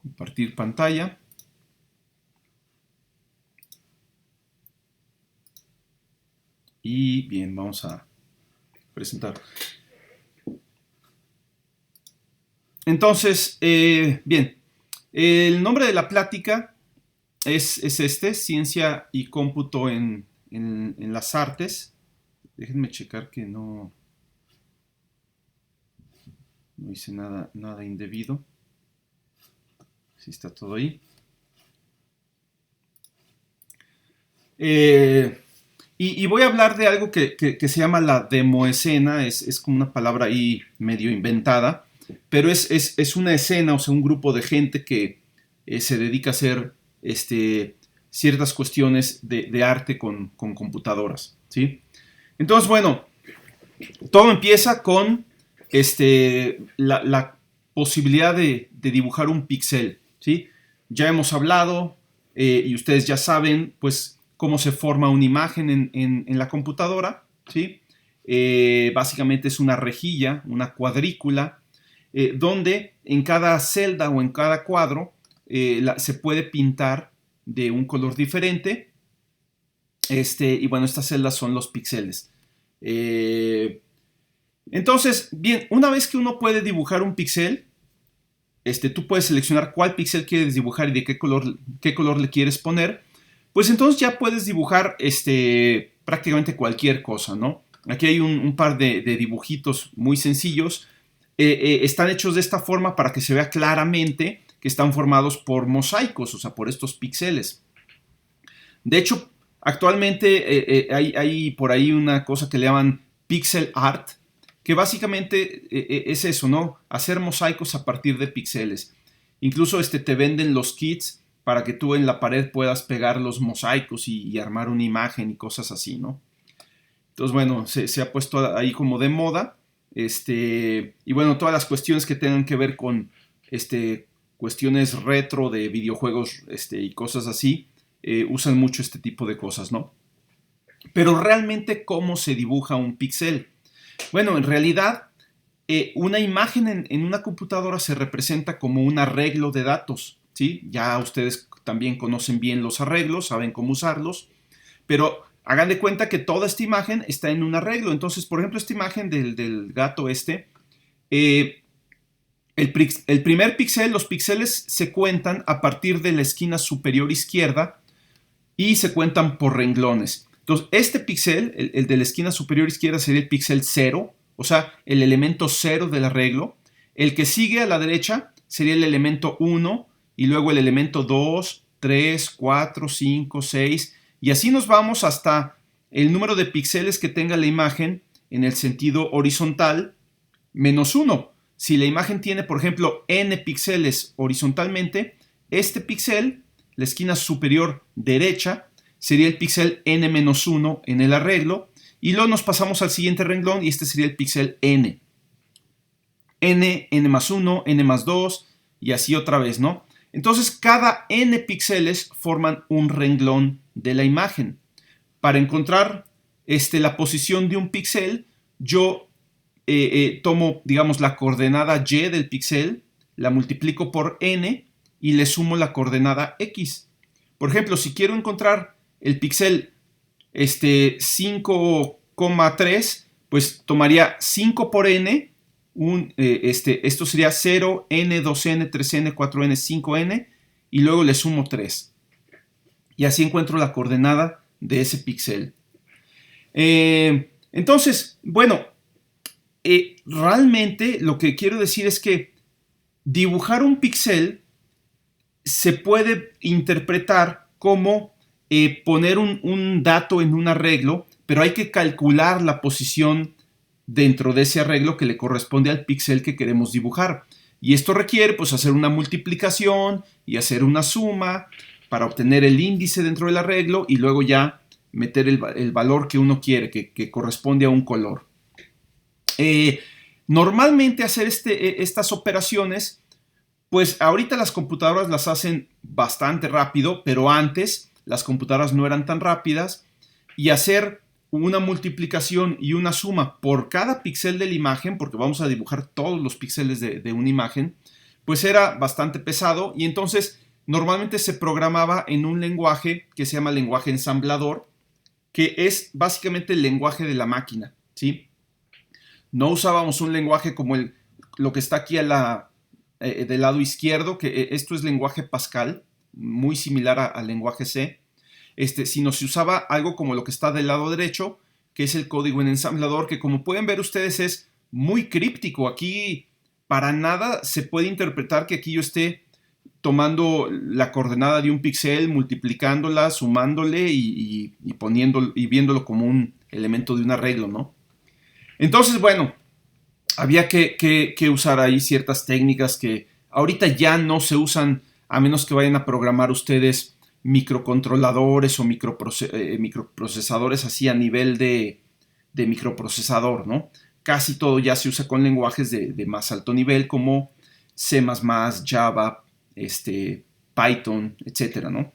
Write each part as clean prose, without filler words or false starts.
Compartir pantalla. Y bien, vamos a presentar. Entonces, bien, el nombre de la plática es este, Ciencia y Cómputo en las Artes. Déjenme checar que no hice nada indebido. Sí está todo ahí. Y voy a hablar de algo que se llama la demoescena. Es como una palabra ahí medio inventada, pero es una escena, o sea, un grupo de gente que se dedica a hacer ciertas cuestiones de arte con computadoras, ¿sí? Entonces, bueno, todo empieza con la posibilidad de dibujar un píxel, ¿sí? Ya hemos hablado y ustedes ya saben, pues, cómo se forma una imagen en la computadora, ¿sí? Básicamente es una rejilla, una cuadrícula, donde en cada celda o en cada cuadro se puede pintar de un color diferente. Y bueno, estas celdas son los píxeles. Entonces, bien, una vez que uno puede dibujar un píxel, tú puedes seleccionar cuál píxel quieres dibujar y de qué color le quieres poner. Pues entonces ya puedes dibujar prácticamente cualquier cosa, ¿no? Aquí hay un par de dibujitos muy sencillos. Están hechos de esta forma para que se vea claramente que están formados por mosaicos, o sea, por estos píxeles. De hecho, actualmente hay por ahí una cosa que le llaman pixel art, que básicamente es eso, ¿no? Hacer mosaicos a partir de píxeles. Incluso te venden los kits para que tú en la pared puedas pegar los mosaicos y armar una imagen y cosas así, ¿no? Entonces, bueno, se ha puesto ahí como de moda. Y bueno, todas las cuestiones que tengan que ver con cuestiones retro de videojuegos y cosas así, usan mucho este tipo de cosas, ¿no? Pero realmente, ¿cómo se dibuja un píxel? Bueno, en realidad, una imagen en una computadora se representa como un arreglo de datos, ¿sí? Ya ustedes también conocen bien los arreglos, saben cómo usarlos, pero hagan de cuenta que toda esta imagen está en un arreglo. Entonces, por ejemplo, esta imagen del gato el primer píxel, los píxeles se cuentan a partir de la esquina superior izquierda y se cuentan por renglones. Entonces, este píxel, el de la esquina superior izquierda, sería el píxel 0, o sea, el elemento 0 del arreglo. El que sigue a la derecha sería el elemento 1 y luego el elemento 2, 3, 4, 5, 6 y así nos vamos hasta el número de píxeles que tenga la imagen en el sentido horizontal menos 1. Si la imagen tiene, por ejemplo, n píxeles horizontalmente, este píxel, la esquina superior derecha, sería el píxel n-1 en el arreglo, y luego nos pasamos al siguiente renglón y este sería el píxel n. n más 1, n más 2 y así otra vez, ¿no? Entonces cada n píxeles forman un renglón de la imagen. Para encontrar la posición de un píxel, yo tomo, digamos, la coordenada y del píxel, la multiplico por n y le sumo la coordenada x. Por ejemplo, si quiero encontrar el píxel 5,3, pues tomaría 5 por n, esto sería 0, n, 2n, 3n, 4n, 5n, y luego le sumo 3. Y así encuentro la coordenada de ese píxel. Entonces, bueno, realmente lo que quiero decir es que dibujar un píxel se puede interpretar como poner un dato en un arreglo, pero hay que calcular la posición dentro de ese arreglo que le corresponde al píxel que queremos dibujar. Y esto requiere pues hacer una multiplicación y hacer una suma para obtener el índice dentro del arreglo y luego ya meter el valor que uno quiere, que corresponde a un color. Normalmente hacer estas operaciones, pues ahorita las computadoras las hacen bastante rápido, pero antes las computadoras no eran tan rápidas y hacer una multiplicación y una suma por cada píxel de la imagen, porque vamos a dibujar todos los píxeles de una imagen, pues era bastante pesado y entonces normalmente se programaba en un lenguaje que se llama lenguaje ensamblador, que es básicamente el lenguaje de la máquina, ¿sí? No usábamos un lenguaje como lo que está aquí del lado izquierdo, que esto es lenguaje Pascal, muy similar al lenguaje C, sino se usaba algo como lo que está del lado derecho, que es el código en ensamblador, que como pueden ver ustedes es muy críptico. Aquí para nada se puede interpretar que aquí yo esté tomando la coordenada de un píxel, multiplicándola, sumándole y poniendo y viéndolo como un elemento de un arreglo, ¿no? Entonces, bueno, había que usar ahí ciertas técnicas que ahorita ya no se usan a menos que vayan a programar ustedes microcontroladores o microprocesadores así a nivel de microprocesador, ¿no? Casi todo ya se usa con lenguajes de más alto nivel como C++, Java, Python, etcétera, ¿no?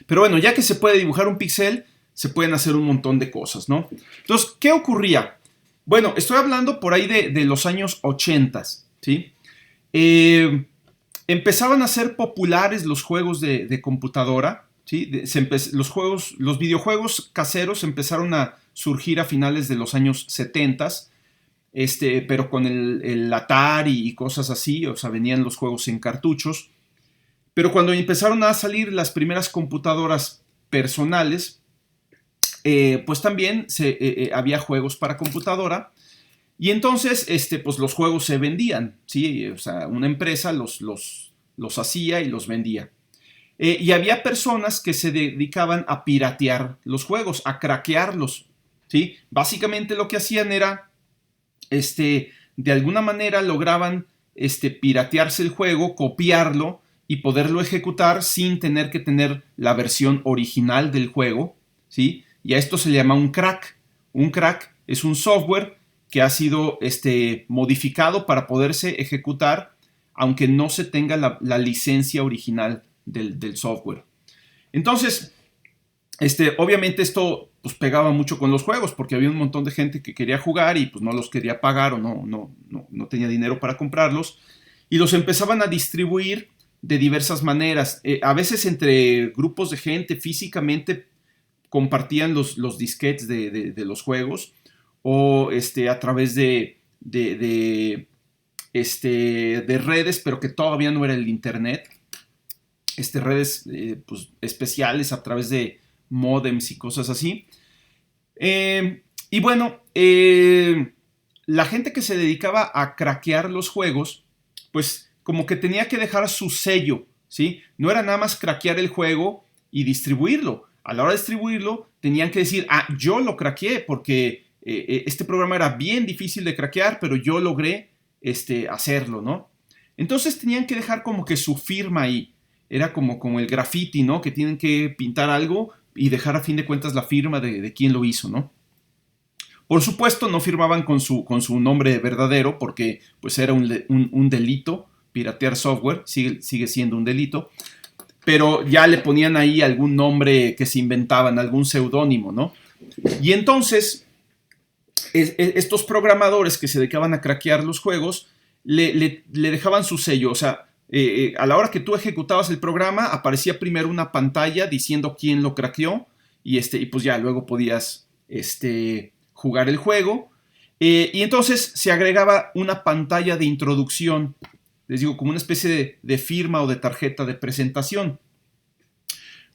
Pero bueno, ya que se puede dibujar un píxel, se pueden hacer un montón de cosas, ¿no? Entonces, ¿qué ocurría? Bueno, estoy hablando por ahí de los años 80, ¿sí? Empezaban a ser populares los juegos de computadora, ¿sí? Los videojuegos caseros empezaron a surgir a finales de los años 70, pero con el Atari y cosas así, o sea, venían los juegos en cartuchos. Pero cuando empezaron a salir las primeras computadoras personales, pues también había juegos para computadora. Y entonces, pues los juegos se vendían, ¿sí? O sea, una empresa los hacía y los vendía. Y había personas que se dedicaban a piratear los juegos, a craquearlos, ¿sí? Básicamente lo que hacían era, de alguna manera lograban, piratearse el juego, copiarlo y poderlo ejecutar sin tener que tener la versión original del juego, ¿sí? Y a esto se le llama un crack. Un crack es un software que ha sido modificado para poderse ejecutar aunque no se tenga la licencia original del software. Entonces, obviamente esto pues, pegaba mucho con los juegos porque había un montón de gente que quería jugar y pues no los quería pagar o no tenía dinero para comprarlos y los empezaban a distribuir de diversas maneras. A veces entre grupos de gente físicamente compartían los disquetes de los juegos o a través de redes, pero que todavía no era el internet, redes pues, especiales a través de módems y cosas así. Y bueno, la gente que se dedicaba a craquear los juegos, pues como que tenía que dejar su sello, ¿sí? No era nada más craquear el juego y distribuirlo. A la hora de distribuirlo, tenían que decir, yo lo craqueé porque este programa era bien difícil de craquear, pero yo logré hacerlo, ¿no? Entonces tenían que dejar como que su firma ahí. Era como el graffiti, ¿no? Que tienen que pintar algo y dejar a fin de cuentas la firma de quién lo hizo, ¿no? Por supuesto, no firmaban con su nombre verdadero porque pues era un delito. Piratear software sigue siendo un delito. Pero ya le ponían ahí algún nombre que se inventaban, algún seudónimo, ¿no? Y entonces, estos programadores que se dedicaban a craquear los juegos le dejaban su sello. O sea, a la hora que tú ejecutabas el programa, aparecía primero una pantalla diciendo quién lo craqueó y pues ya luego podías jugar el juego. Y entonces se agregaba una pantalla de introducción, les digo, como una especie de firma o de tarjeta de presentación.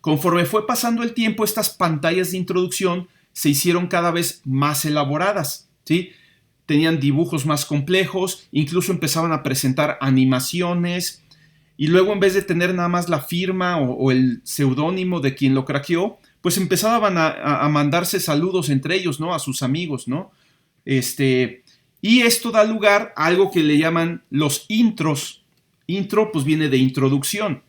Conforme fue pasando el tiempo, estas pantallas de introducción se hicieron cada vez más elaboradas, ¿sí? Tenían dibujos más complejos, incluso empezaban a presentar animaciones, y luego en vez de tener nada más la firma o el seudónimo de quien lo craqueó, pues empezaban a mandarse saludos entre ellos, ¿no? A sus amigos, ¿no? Y esto da lugar a algo que le llaman los intros. Intro, pues viene de introducción.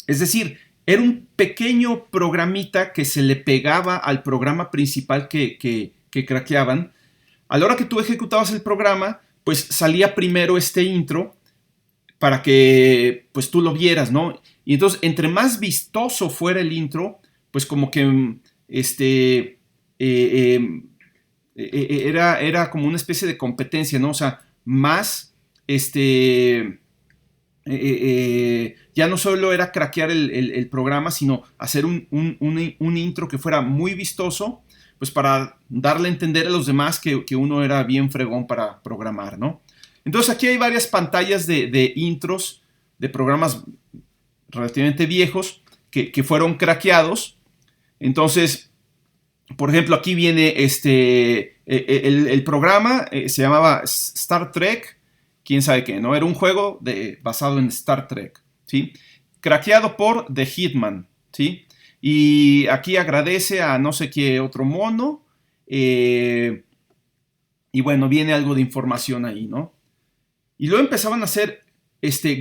Es decir, era un pequeño programita que se le pegaba al programa principal que craqueaban. A la hora que tú ejecutabas el programa, pues salía primero este intro para que pues tú lo vieras, ¿no? Y entonces, entre más vistoso fuera el intro, pues como que era como una especie de competencia, ¿no? O sea, más ya no solo era craquear el programa, sino hacer un intro que fuera muy vistoso, pues para darle a entender a los demás que uno era bien fregón para programar, ¿no? Entonces aquí hay varias pantallas de intros de programas relativamente viejos que fueron craqueados. Entonces, por ejemplo, aquí viene el programa, se llamaba Star Trek, quién sabe qué, ¿no? Era un juego basado en Star Trek, ¿sí? Craqueado por The Hitman, ¿sí? Y aquí agradece a no sé qué otro mono, y bueno, viene algo de información ahí, ¿no? Y luego empezaban a hacer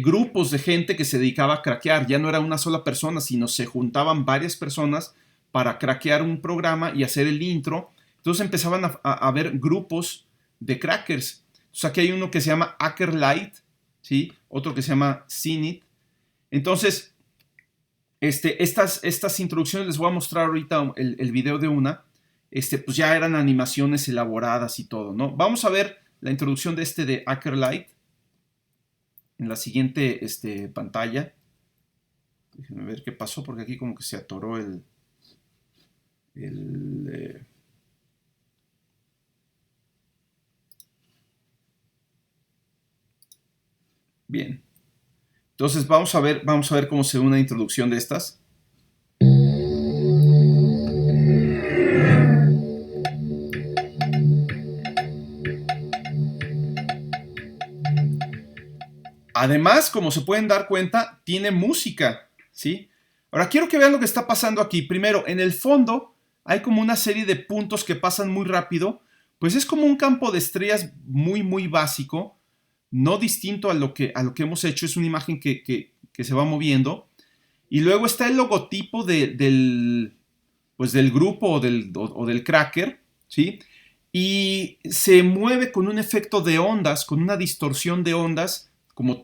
grupos de gente que se dedicaba a craquear. Ya no era una sola persona, sino se juntaban varias personas para craquear un programa y hacer el intro. Entonces empezaban a haber grupos de crackers. Entonces aquí hay uno que se llama Hackerlight, ¿sí? Otro que se llama Zenith. Entonces, estas introducciones les voy a mostrar ahorita el video de una. Pues ya eran animaciones elaboradas y todo, ¿no? Vamos a ver la introducción de Hackerlight en la siguiente pantalla. Déjenme ver qué pasó, porque aquí como que se atoró Bien. Entonces vamos a ver cómo se ve una introducción de estas. Además, como se pueden dar cuenta, tiene música, ¿sí? Ahora quiero que vean lo que está pasando aquí. Primero, en el fondo hay como una serie de puntos que pasan muy rápido. Pues es como un campo de estrellas muy, muy básico. No distinto a lo que hemos hecho. Es una imagen que se va moviendo. Y luego está el logotipo del grupo o del cracker, ¿sí? Y se mueve con un efecto de ondas, con una distorsión de ondas, como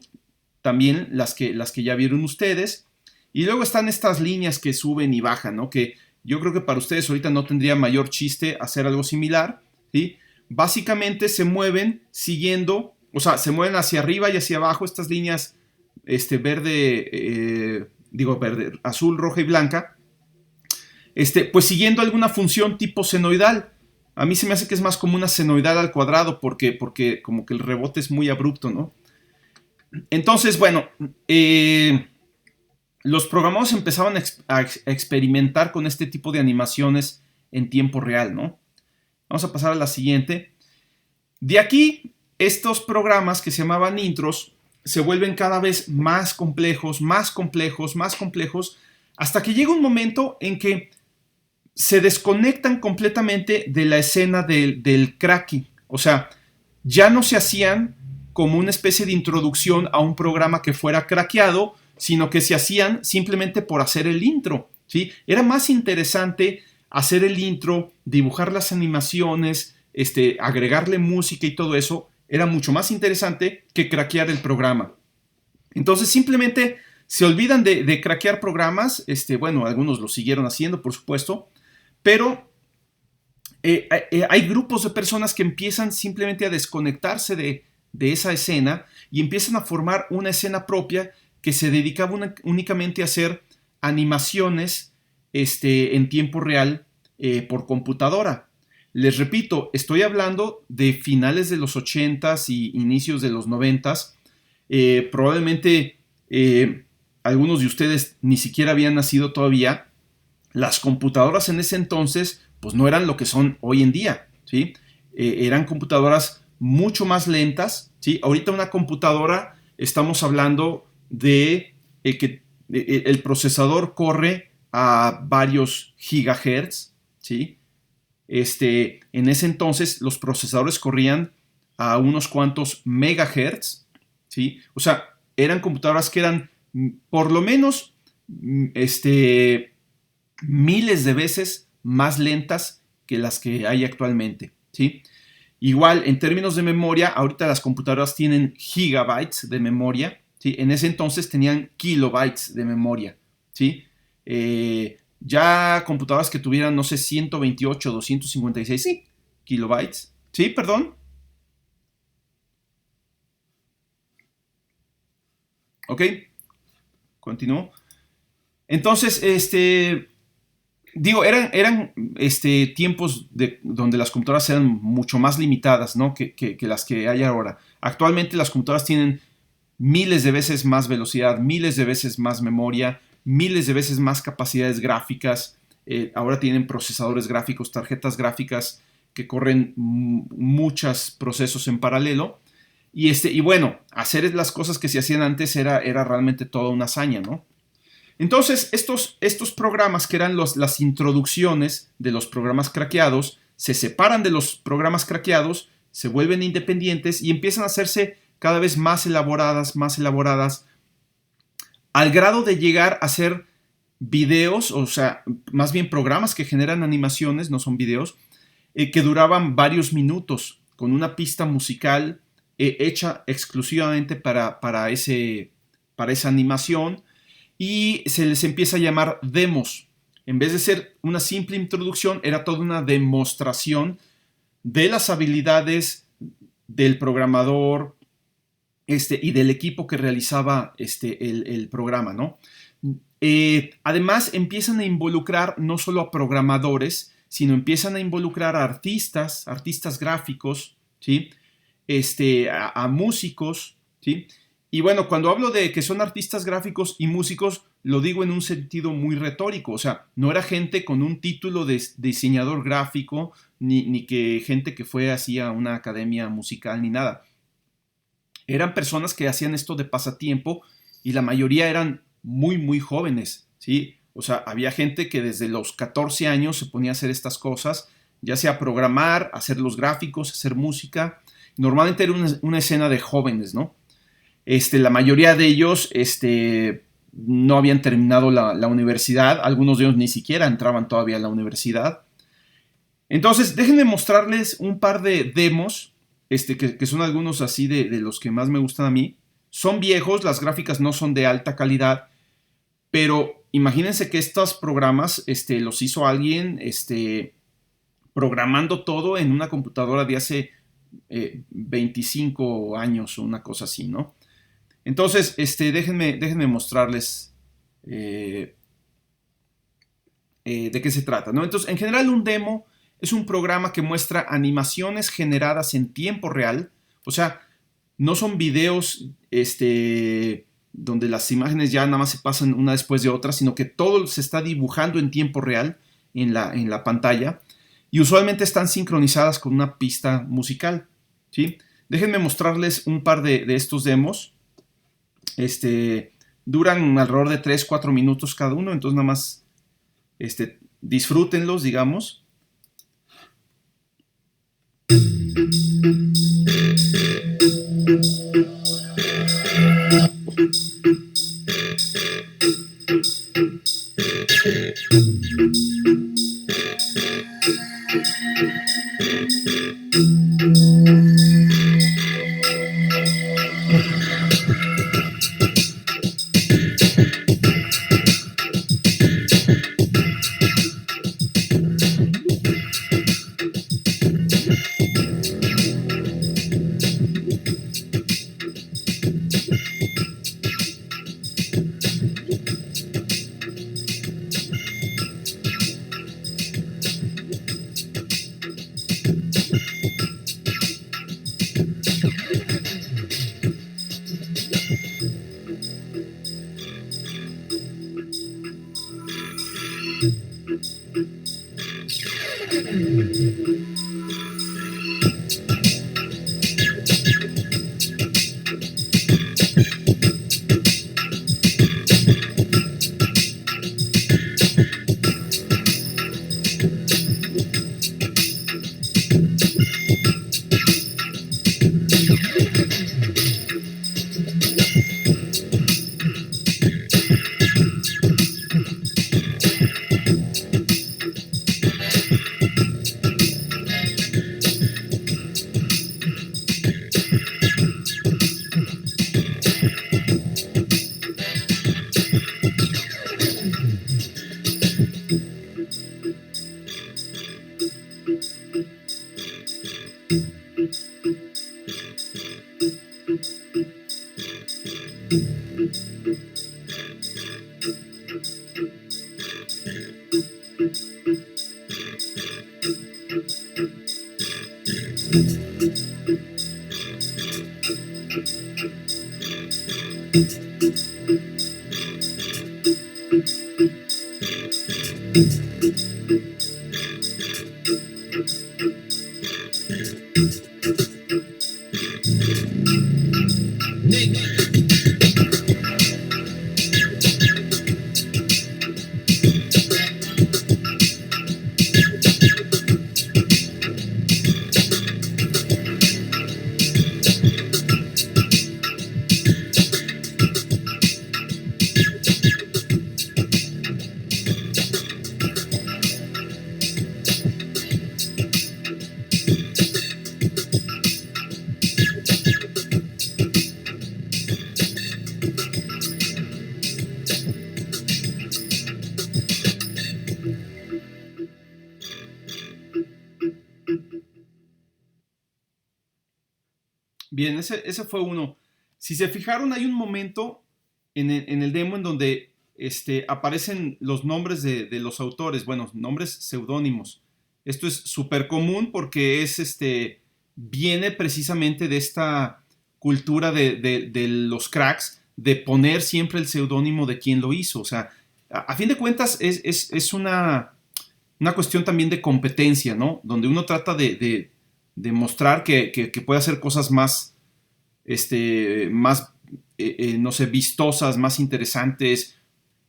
también las que ya vieron ustedes. Y luego están estas líneas que suben y bajan, ¿no? Que yo creo que para ustedes ahorita no tendría mayor chiste hacer algo similar, ¿sí? Básicamente se mueven siguiendo, o sea, se mueven hacia arriba y hacia abajo estas líneas verde, azul, roja y blanca, pues siguiendo alguna función tipo senoidal. A mí se me hace que es más como una senoidal al cuadrado porque como que el rebote es muy abrupto, ¿no? Entonces, bueno, los programadores empezaban a experimentar con este tipo de animaciones en tiempo real, ¿no? Vamos a pasar a la siguiente. De aquí, estos programas que se llamaban intros se vuelven cada vez más complejos, más complejos, más complejos, hasta que llega un momento en que se desconectan completamente de la escena del cracking. O sea, ya no se hacían como una especie de introducción a un programa que fuera craqueado, sino que se hacían simplemente por hacer el intro, ¿sí? Era más interesante hacer el intro, dibujar las animaciones, agregarle música y todo eso, era mucho más interesante que craquear el programa. Entonces simplemente se olvidan de craquear programas, bueno, algunos lo siguieron haciendo, por supuesto, pero hay grupos de personas que empiezan simplemente a desconectarse de esa escena y empiezan a formar una escena propia que se dedicaba únicamente a hacer animaciones en tiempo real por computadora. Les repito, estoy hablando de finales de los 80s y inicios de los 90s. Probablemente algunos de ustedes ni siquiera habían nacido todavía. Las computadoras en ese entonces pues no eran lo que son hoy en día, ¿sí? Eran computadoras mucho más lentas, ¿sí? Ahorita una computadora estamos hablando de que el procesador corre a varios gigahertz, ¿sí? En ese entonces los procesadores corrían a unos cuantos megahertz, ¿sí? O sea, eran computadoras que eran por lo menos miles de veces más lentas que las que hay actualmente, ¿sí? Igual, en términos de memoria, ahorita las computadoras tienen gigabytes de memoria, ¿sí? En ese entonces tenían kilobytes de memoria, ¿sí? Ya computadoras que tuvieran, no sé, 128, 256 sí, kilobytes. ¿Sí? Perdón. ¿Ok? Continúo. Entonces, digo, eran tiempos donde las computadoras eran mucho más limitadas, ¿no? que las que hay ahora. Actualmente las computadoras tienen miles de veces más velocidad, miles de veces más memoria, miles de veces más capacidades gráficas. Ahora tienen procesadores gráficos, tarjetas gráficas que corren muchos procesos en paralelo. Y bueno, hacer las cosas que se hacían antes era realmente toda una hazaña, ¿no? Entonces, estos programas que eran las introducciones de los programas craqueados, se separan de los programas craqueados, se vuelven independientes y empiezan a hacerse cada vez más elaboradas, al grado de llegar a ser videos, o sea, más bien programas que generan animaciones, no son videos, que duraban varios minutos, con una pista musical hecha exclusivamente para esa animación, y se les empieza a llamar demos. En vez de ser una simple introducción, era toda una demostración de las habilidades del programador y del equipo que realizaba el programa, ¿no? Además, empiezan a involucrar no solo a programadores, sino empiezan a involucrar a artistas gráficos, ¿sí? A músicos, ¿sí? Y bueno, cuando hablo de que son artistas gráficos y músicos, lo digo en un sentido muy retórico. O sea, no era gente con un título de diseñador gráfico, ni que gente que fue así a una academia musical, ni nada. Eran personas que hacían esto de pasatiempo y la mayoría eran muy, muy jóvenes, ¿sí? O sea, había gente que desde los 14 años se ponía a hacer estas cosas, ya sea programar, hacer los gráficos, hacer música. Normalmente era una escena de jóvenes, ¿no? La mayoría de ellos no habían terminado la universidad, algunos de ellos ni siquiera entraban todavía a la universidad. Entonces, déjenme mostrarles un par de demos, que son algunos así de los que más me gustan a mí. Son viejos, las gráficas no son de alta calidad, pero imagínense que estos programas los hizo alguien programando todo en una computadora de hace 25 años o una cosa así, ¿no? Entonces, déjenme mostrarles de qué se trata, ¿no? Entonces, en general, un demo es un programa que muestra animaciones generadas en tiempo real. O sea, no son videos donde las imágenes ya nada más se pasan una después de otra, sino que todo se está dibujando en tiempo real en la pantalla. Y usualmente están sincronizadas con una pista musical, ¿sí? Déjenme mostrarles un par de estos demos. Duran alrededor de 3-4 minutos cada uno, entonces nada más disfrútenlos, digamos. Bien, ese fue uno. Si se fijaron, hay un momento en el demo en donde aparecen los nombres de los autores, bueno, nombres seudónimos. Esto es súper común porque viene precisamente de esta cultura de los cracks de poner siempre el seudónimo de quien lo hizo. O sea, a fin de cuentas es una cuestión también de competencia, ¿no? Donde uno trata de mostrar que puede hacer cosas más, no sé, vistosas, más interesantes,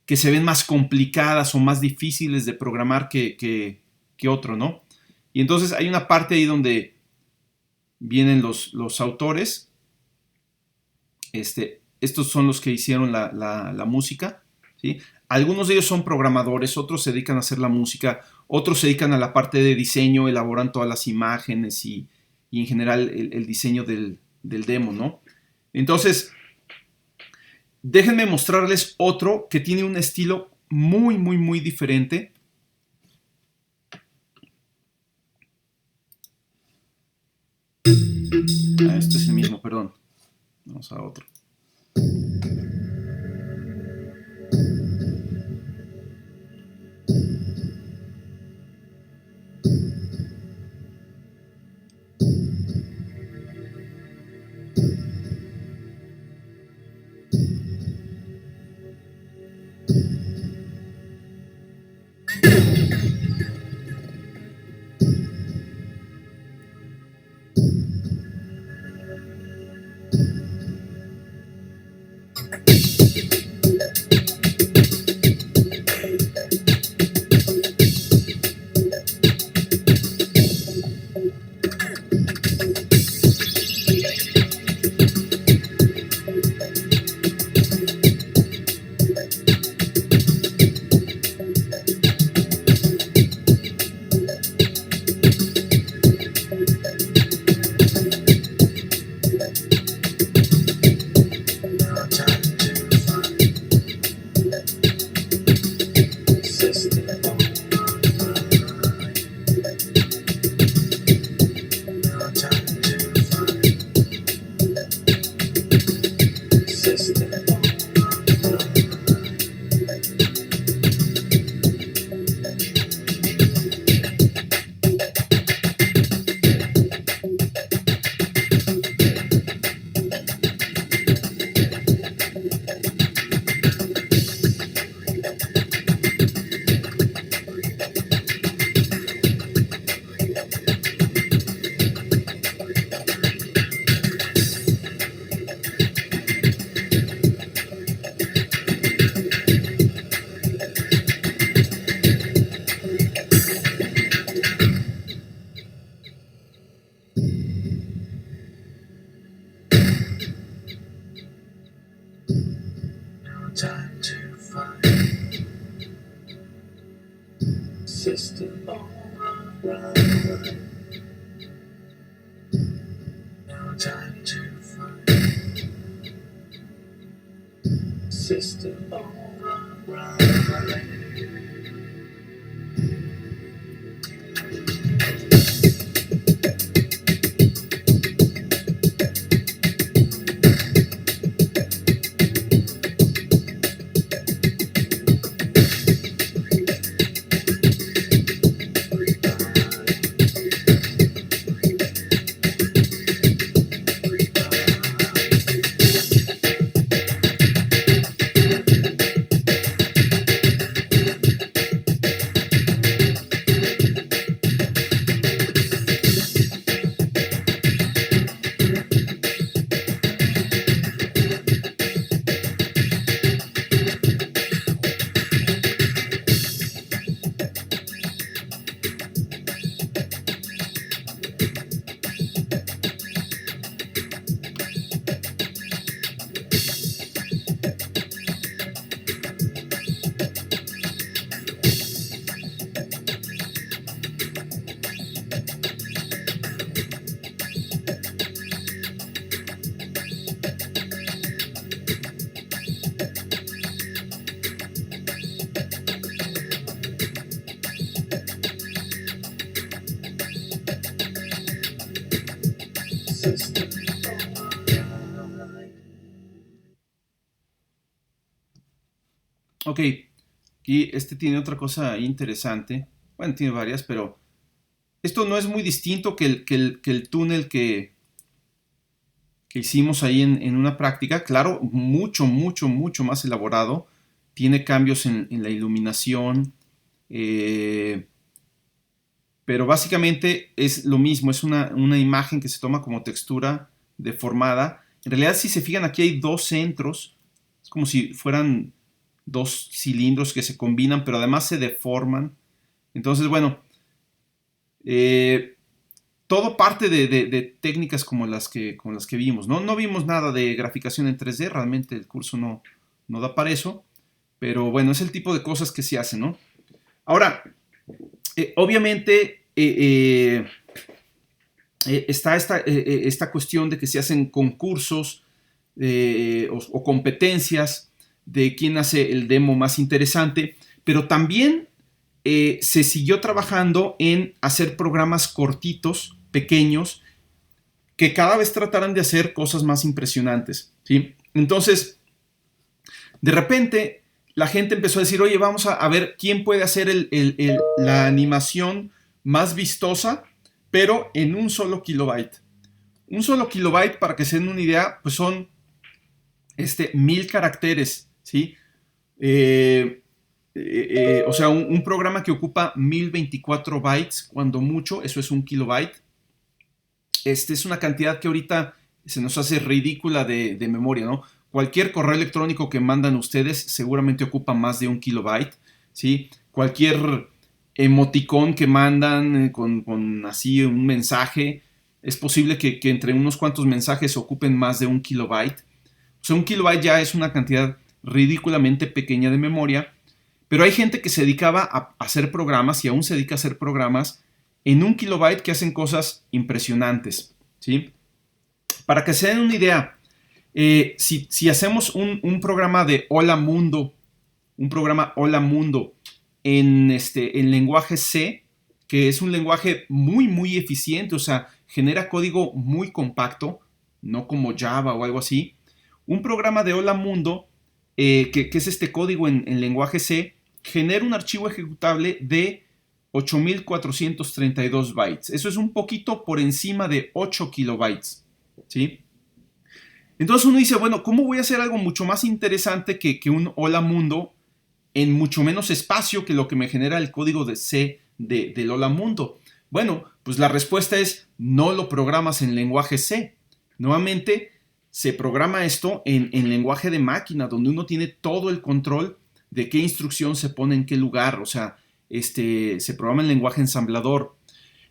que se ven más complicadas o más difíciles de programar que otro, ¿no? Y entonces hay una parte ahí donde vienen los autores. Estos son los que hicieron la música, ¿sí? Algunos de ellos son programadores, otros se dedican a hacer la música, otros se dedican a la parte de diseño, elaboran todas las imágenes y en general el diseño del demo, ¿no? Entonces, déjenme mostrarles otro que tiene un estilo muy, muy, muy diferente. Este es el mismo, perdón. Vamos a otro. Time to find system on run. No time to find system on run. systems alright. Ok, y este tiene otra cosa interesante. Bueno, tiene varias, pero esto no es muy distinto que el túnel que hicimos ahí en una práctica. Claro, mucho, mucho, mucho más elaborado. Tiene cambios en la iluminación. Pero básicamente es lo mismo. Es una imagen que se toma como textura deformada. En realidad, si se fijan, aquí hay dos centros. Es como si fueran dos cilindros que se combinan, pero además se deforman. Entonces, bueno, todo parte de técnicas como las que vimos, ¿no? No vimos nada de graficación en 3D, realmente el curso no da para eso, pero bueno, es el tipo de cosas que se hacen, ¿no? Ahora, obviamente está esta cuestión de que se hacen concursos o competencias de quién hace el demo más interesante, pero también se siguió trabajando en hacer programas cortitos, pequeños, que cada vez trataran de hacer cosas más impresionantes, ¿sí? Entonces, de repente, la gente empezó a decir, oye, vamos a ver quién puede hacer la animación más vistosa, pero en un solo kilobyte. Un solo kilobyte, para que se den una idea, pues son 1000 caracteres, ¿sí? O sea, un programa que ocupa 1024 bytes, cuando mucho, eso es un kilobyte. Es una cantidad que ahorita se nos hace ridícula de memoria, ¿no? Cualquier correo electrónico que mandan ustedes seguramente ocupa más de un kilobyte, ¿sí? Cualquier emoticón que mandan con así un mensaje, es posible que entre unos cuantos mensajes ocupen más de un kilobyte. O sea, un kilobyte ya es una cantidad ridículamente pequeña de memoria, pero hay gente que se dedicaba a hacer programas y aún se dedica a hacer programas en un kilobyte que hacen cosas impresionantes, ¿sí? Para que se den una idea, si hacemos un programa de Hola Mundo, un programa Hola Mundo en lenguaje C, que es un lenguaje muy, muy eficiente, o sea, genera código muy compacto, no como Java o algo así. Un programa de Hola Mundo, que es este código en lenguaje C, genera un archivo ejecutable de 8432 bytes. Eso es un poquito por encima de 8 kilobytes, ¿sí? Entonces uno dice, bueno, ¿cómo voy a hacer algo mucho más interesante que un Hola Mundo en mucho menos espacio que lo que me genera el código de C del Hola Mundo? Bueno, pues la respuesta es no lo programas en lenguaje C. Nuevamente, se programa esto en lenguaje de máquina, donde uno tiene todo el control de qué instrucción se pone en qué lugar. O sea, se programa en lenguaje ensamblador.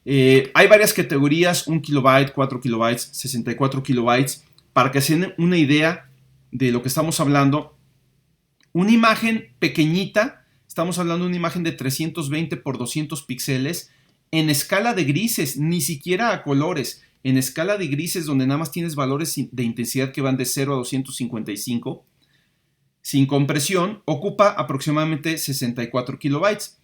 Hay varias categorías, 1 kilobyte, 4 kilobytes, 64 kilobytes. Para que se den una idea de lo que estamos hablando, una imagen pequeñita, estamos hablando de una imagen de 320 por 200 píxeles en escala de grises, ni siquiera a colores, en escala de grises donde nada más tienes valores de intensidad que van de 0 a 255, sin compresión, ocupa aproximadamente 64 kilobytes.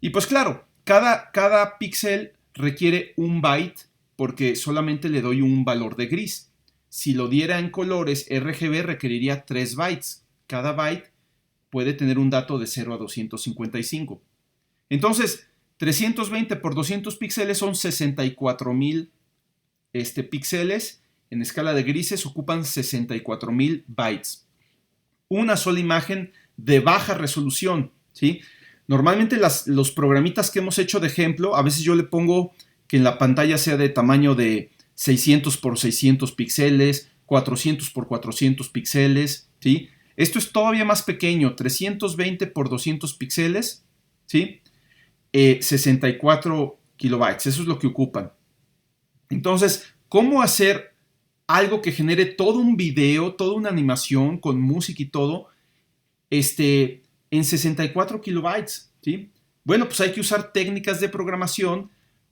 Y pues claro, cada píxel requiere un byte porque solamente le doy un valor de gris. Si lo diera en colores RGB requeriría 3 bytes. Cada byte puede tener un dato de 0 a 255. Entonces, 320 por 200 píxeles son 64,000 píxeles. En escala de grises ocupan 64,000 bytes. Una sola imagen de baja resolución, ¿sí? Normalmente los programitas que hemos hecho de ejemplo, a veces yo le pongo que en la pantalla sea de tamaño de 600 por 600 píxeles, 400 por 400 píxeles, ¿sí? Esto es todavía más pequeño, 320 por 200 píxeles, ¿sí? 64 kilobytes, eso es lo que ocupan. Entonces, ¿cómo hacer algo que genere todo un video, toda una animación con música y todo, en 64 kilobytes, ¿sí? Bueno, pues hay que usar técnicas de programación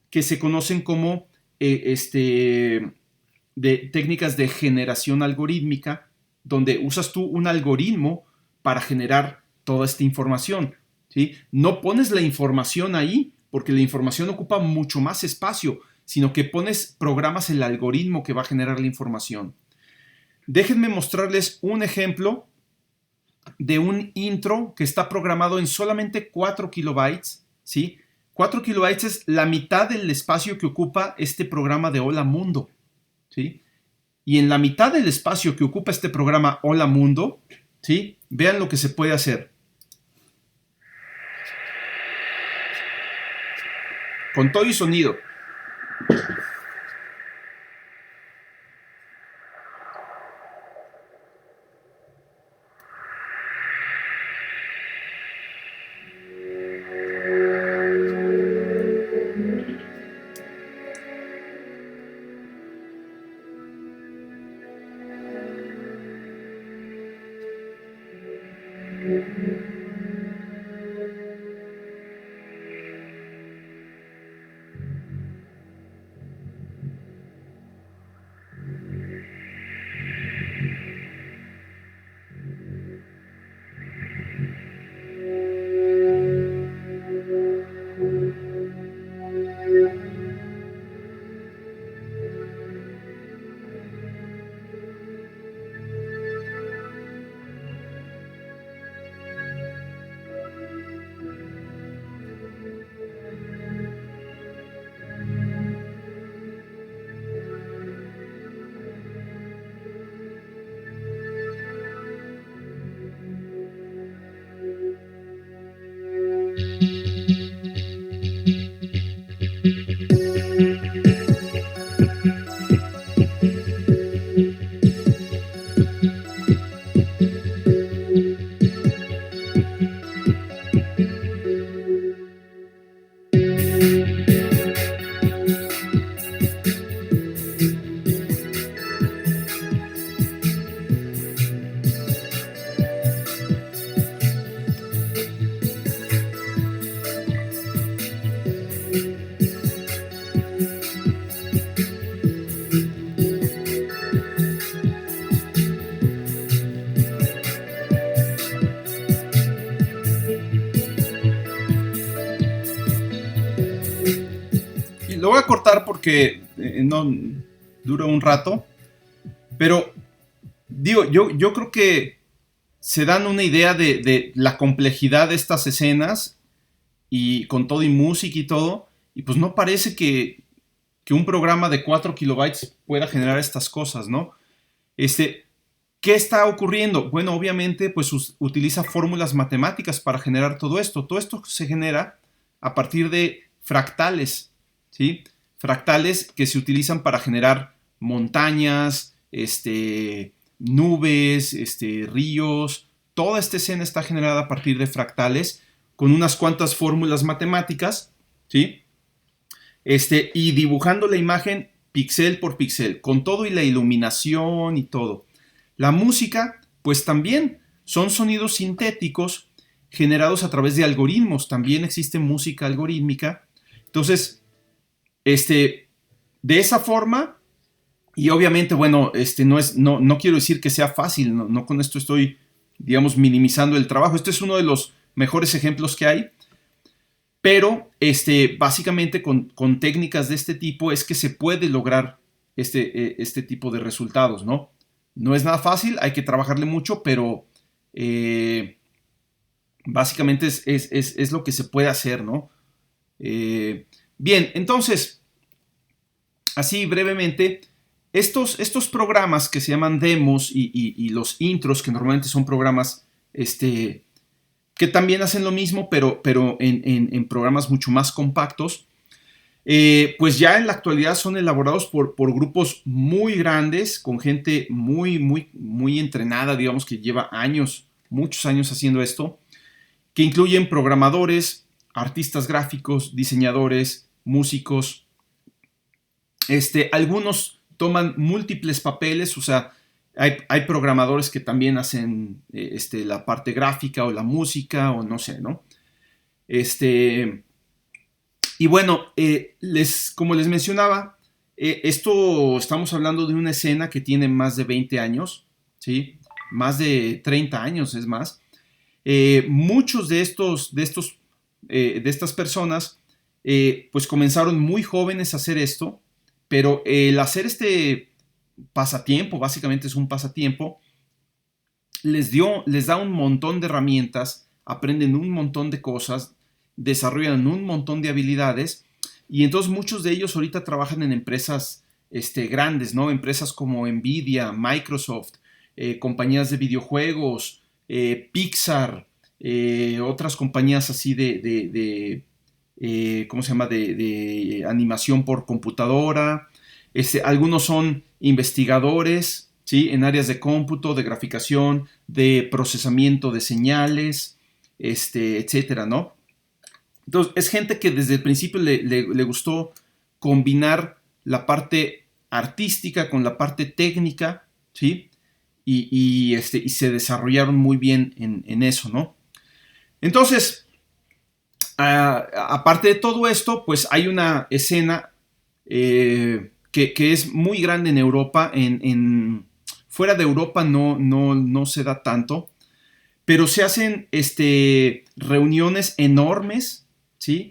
que se conocen como técnicas de generación algorítmica, donde usas tú un algoritmo para generar toda esta información, ¿sí? No pones la información ahí, porque la información ocupa mucho más espacio. sino que programas el algoritmo que va a generar la información. Déjenme mostrarles un ejemplo de un intro que está programado en solamente 4 kilobytes, ¿sí? 4 kilobytes es la mitad del espacio que ocupa este programa de Hola Mundo, ¿sí? Y en la mitad del espacio que ocupa este programa Hola Mundo, ¿sí? Vean lo que se puede hacer. Con todo y sonido. Lo voy a cortar porque no dura un rato, pero digo, yo creo que se dan una idea de la complejidad de estas escenas y con todo y música y todo, y pues no parece que un programa de 4 kilobytes pueda generar estas cosas, ¿no? ¿Qué está ocurriendo? Bueno, obviamente pues utiliza fórmulas matemáticas para generar todo esto. Todo esto se genera a partir de fractales, ¿sí? Fractales que se utilizan para generar montañas, nubes, ríos. Toda esta escena está generada a partir de fractales con unas cuantas fórmulas matemáticas, ¿sí? Y dibujando la imagen píxel por píxel, con todo y la iluminación y todo. La música, pues también son sonidos sintéticos generados a través de algoritmos. También existe música algorítmica. Entonces, de esa forma, y obviamente, bueno, no quiero decir que sea fácil, no con esto estoy, digamos, minimizando el trabajo. Este es uno de los mejores ejemplos que hay, pero básicamente con técnicas de este tipo es que se puede lograr este tipo de resultados, ¿no? No es nada fácil, hay que trabajarle mucho, pero básicamente es lo que se puede hacer, ¿no? Bien, entonces, así brevemente, estos programas que se llaman demos y los intros, que normalmente son programas que también hacen lo mismo, pero en programas mucho más compactos, pues ya en la actualidad son elaborados por grupos muy grandes, con gente muy entrenada, digamos que lleva años, muchos años haciendo esto, que incluyen programadores, artistas gráficos, diseñadores, músicos. Algunos toman múltiples papeles, o sea, hay programadores que también hacen la parte gráfica o la música o no sé, ¿no? Y bueno, como les mencionaba, estamos hablando de una escena que tiene más de 20 años, ¿sí? Más de 30 años, es más. Muchos de estas personas pues comenzaron muy jóvenes a hacer esto, pero el hacer este pasatiempo, básicamente es un pasatiempo, les da un montón de herramientas, aprenden un montón de cosas, desarrollan un montón de habilidades y entonces muchos de ellos ahorita trabajan en empresas grandes, ¿no? Empresas como Nvidia, Microsoft, compañías de videojuegos, Pixar, otras compañías así ¿cómo se llama? De animación por computadora. Algunos son investigadores, ¿sí? En áreas de cómputo, de graficación, de procesamiento de señales, etcétera, ¿no? Entonces, es gente que desde el principio le gustó combinar la parte artística con la parte técnica, ¿sí? Y se desarrollaron muy bien en eso, ¿no? Entonces, aparte de todo esto, pues hay una escena que es muy grande en Europa. Fuera de Europa no se da tanto, pero se hacen reuniones enormes, ¿sí?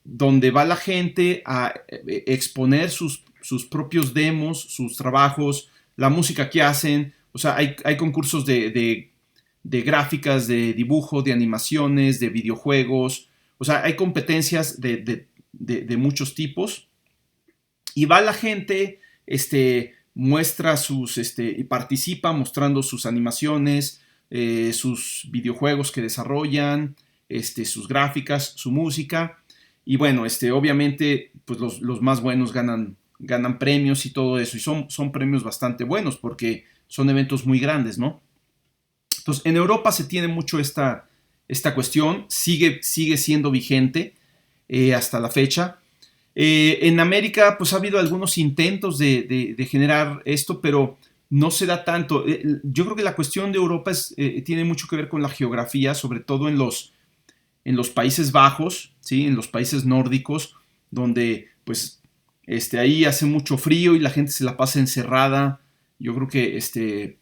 Donde va la gente a exponer sus propios demos, sus trabajos, la música que hacen. O sea, hay concursos de gráficas, de dibujo, de animaciones, de videojuegos. O sea, hay competencias de muchos tipos. Y va la gente, muestra y participa mostrando sus animaciones, sus videojuegos que desarrollan, sus gráficas, su música. Y bueno, obviamente, pues los más buenos ganan premios y todo eso. Y son premios bastante buenos porque son eventos muy grandes, ¿no? Entonces, en Europa se tiene mucho esta cuestión, sigue siendo vigente hasta la fecha. En América, pues ha habido algunos intentos de generar esto, pero no se da tanto. Yo creo que la cuestión de Europa tiene mucho que ver con la geografía, sobre todo en los Países Bajos, ¿sí? En los países nórdicos, donde pues ahí hace mucho frío y la gente se la pasa encerrada. Yo creo que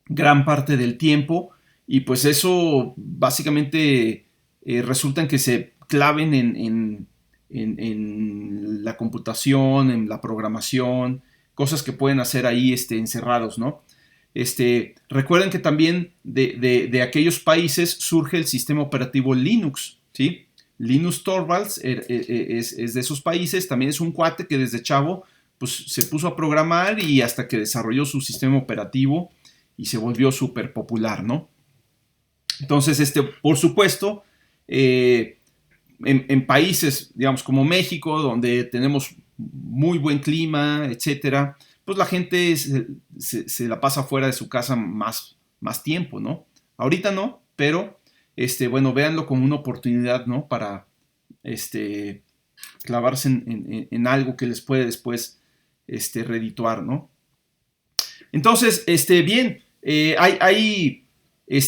gran parte del tiempo, y pues eso básicamente resulta en que se claven en la computación, en la programación, cosas que pueden hacer ahí encerrados, ¿no? Recuerden que también de aquellos países surge el sistema operativo Linux, ¿sí? Linus Torvalds es de esos países, también es un cuate que desde chavo pues, se puso a programar y hasta que desarrolló su sistema operativo y se volvió súper popular, ¿no? Entonces, por supuesto, en países, digamos, como México, donde tenemos muy buen clima, etcétera, pues la gente se la pasa fuera de su casa más tiempo, ¿no? Ahorita no, pero, bueno, véanlo como una oportunidad, ¿no? Para, clavarse en algo que les puede después, redituar, ¿no? Entonces, bien, hay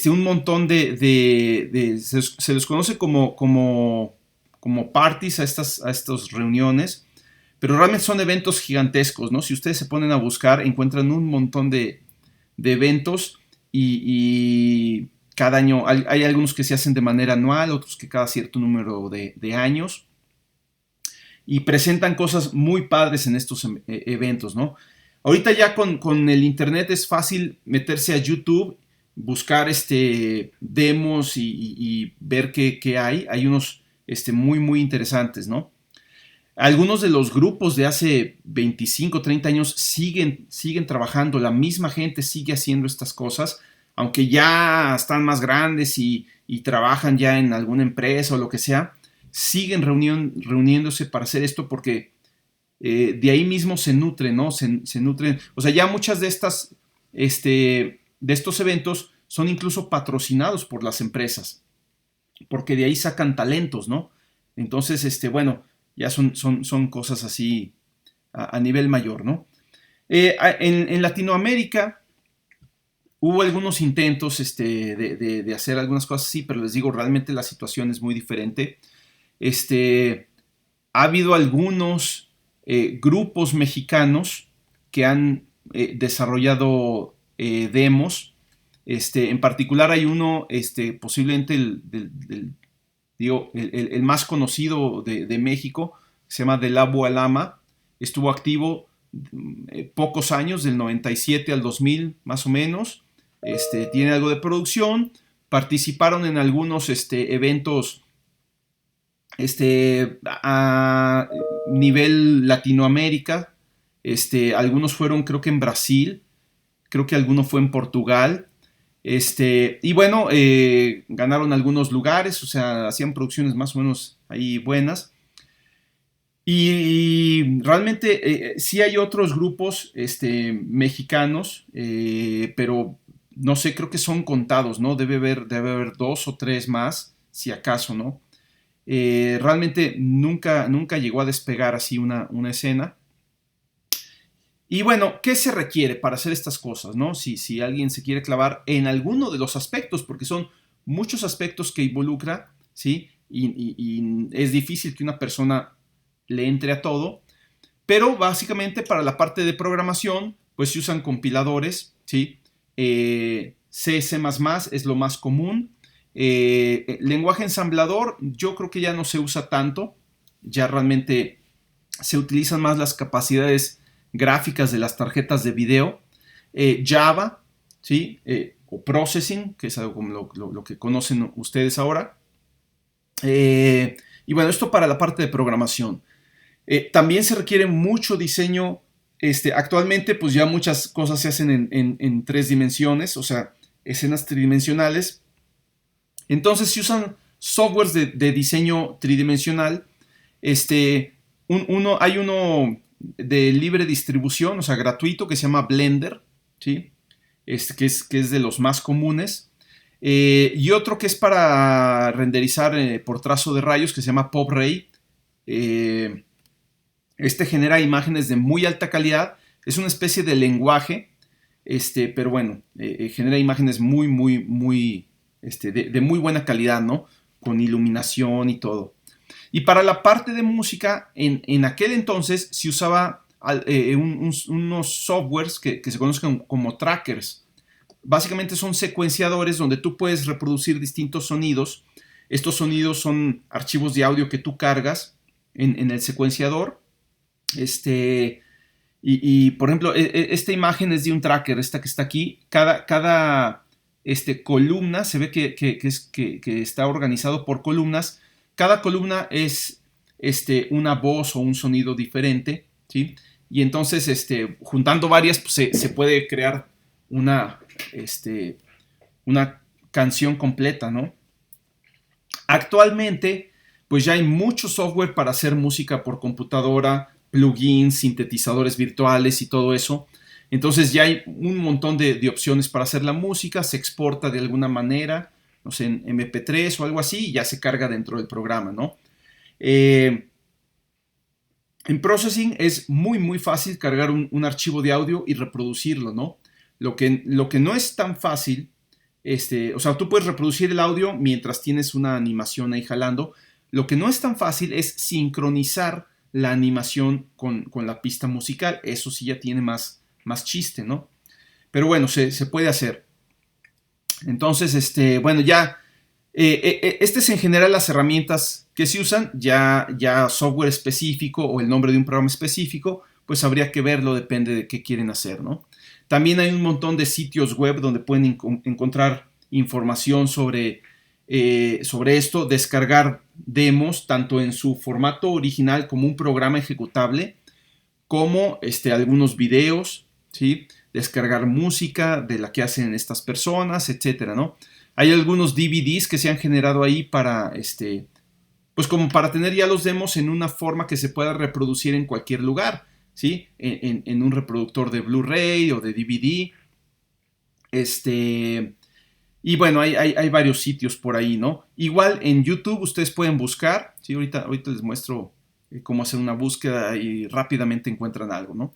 un montón se les conoce como parties a estas reuniones, pero realmente son eventos gigantescos, ¿no? Si ustedes se ponen a buscar, encuentran un montón de eventos y cada año hay algunos que se hacen de manera anual, otros que cada cierto número de años, y presentan cosas muy padres en estos eventos, ¿no? Ahorita ya con el internet es fácil meterse a YouTube, buscar demos y ver qué hay. Hay unos muy interesantes, ¿no? Algunos de los grupos de hace 25, 30 años siguen trabajando, la misma gente sigue haciendo estas cosas, aunque ya están más grandes y trabajan ya en alguna empresa o lo que sea, siguen reuniéndose para hacer esto porque de ahí mismo se nutren, ¿no? Se nutren. O sea, ya muchas de estos eventos son incluso patrocinados por las empresas, porque de ahí sacan talentos, ¿no? Entonces, bueno, ya son cosas así a nivel mayor, ¿no? En Latinoamérica hubo algunos intentos de hacer algunas cosas así, pero les digo, realmente la situación es muy diferente. Ha habido algunos grupos mexicanos que han desarrollado demos. En particular hay uno, posiblemente el más conocido de México, se llama Del Abu al Ama. Estuvo activo pocos años, del 97 al 2000 más o menos. Tiene algo de producción. Participaron en algunos eventos a nivel Latinoamérica. Algunos fueron, creo que en Brasil, creo que alguno fue en Portugal. Y bueno, ganaron algunos lugares, o sea, hacían producciones más o menos ahí buenas. Y realmente sí hay otros grupos mexicanos, pero no sé, creo que son contados, ¿no? Debe haber dos o tres más, si acaso, ¿no? Realmente nunca llegó a despegar así una escena. Y bueno, ¿qué se requiere para hacer estas cosas, no? Si alguien se quiere clavar en alguno de los aspectos, porque son muchos aspectos que involucra, ¿sí? Y es difícil que una persona le entre a todo, pero básicamente para la parte de programación, pues se usan compiladores, ¿sí? C, C++ es lo más común. Lenguaje ensamblador, yo creo que ya no se usa tanto, ya realmente se utilizan más las capacidades gráficas de las tarjetas de video. Java, ¿sí? O Processing, que es algo como lo que conocen ustedes ahora. Y bueno, esto para la parte de programación. También se requiere mucho diseño. Actualmente, pues ya muchas cosas se hacen en tres dimensiones, o sea, escenas tridimensionales. Entonces, se usan softwares de diseño tridimensional. Hay uno de libre distribución, o sea, gratuito, que se llama Blender, ¿sí? Que es de los más comunes. Y otro que es para renderizar por trazo de rayos, que se llama PopRay. Genera imágenes de muy alta calidad. Es una especie de lenguaje, pero bueno, genera imágenes muy, de muy buena calidad, ¿no? Con iluminación y todo. Y para la parte de música, en aquel entonces se usaba unos softwares que se conocen como trackers. Básicamente son secuenciadores donde tú puedes reproducir distintos sonidos. Estos sonidos son archivos de audio que tú cargas en el secuenciador. Por ejemplo, esta imagen es de un tracker, esta que está aquí. Cada columna se ve que está organizado por columnas. Cada columna es una voz o un sonido diferente, ¿sí? Y entonces, juntando varias, pues, se puede crear una canción completa, ¿no? Actualmente, pues ya hay mucho software para hacer música por computadora, plugins, sintetizadores virtuales y todo eso. Entonces ya hay un montón de opciones para hacer la música, se exporta de alguna manera, no sé, en MP3 o algo así, y ya se carga dentro del programa, ¿no? En Processing es muy fácil cargar un archivo de audio y reproducirlo, ¿no? Lo que no es tan fácil, o sea, tú puedes reproducir el audio mientras tienes una animación ahí jalando. Lo que no es tan fácil es sincronizar la animación con la pista musical. Eso sí ya tiene más chiste, ¿no? Pero bueno, se puede hacer. Entonces, bueno, ya es en general las herramientas que se usan, ya software específico o el nombre de un programa específico, pues habría que verlo, depende de qué quieren hacer, ¿no? También hay un montón de sitios web donde pueden encontrar información sobre esto, descargar demos tanto en su formato original como un programa ejecutable, como algunos videos, ¿sí? Descargar música de la que hacen estas personas, etcétera, ¿no? Hay algunos DVDs que se han generado ahí para, pues como para tener ya los demos en una forma que se pueda reproducir en cualquier lugar, ¿sí? En un reproductor de Blu-ray o de DVD. Y bueno, hay varios sitios por ahí, ¿no? Igual en YouTube ustedes pueden buscar, ¿sí? Ahorita les muestro cómo hacer una búsqueda y rápidamente encuentran algo, ¿no?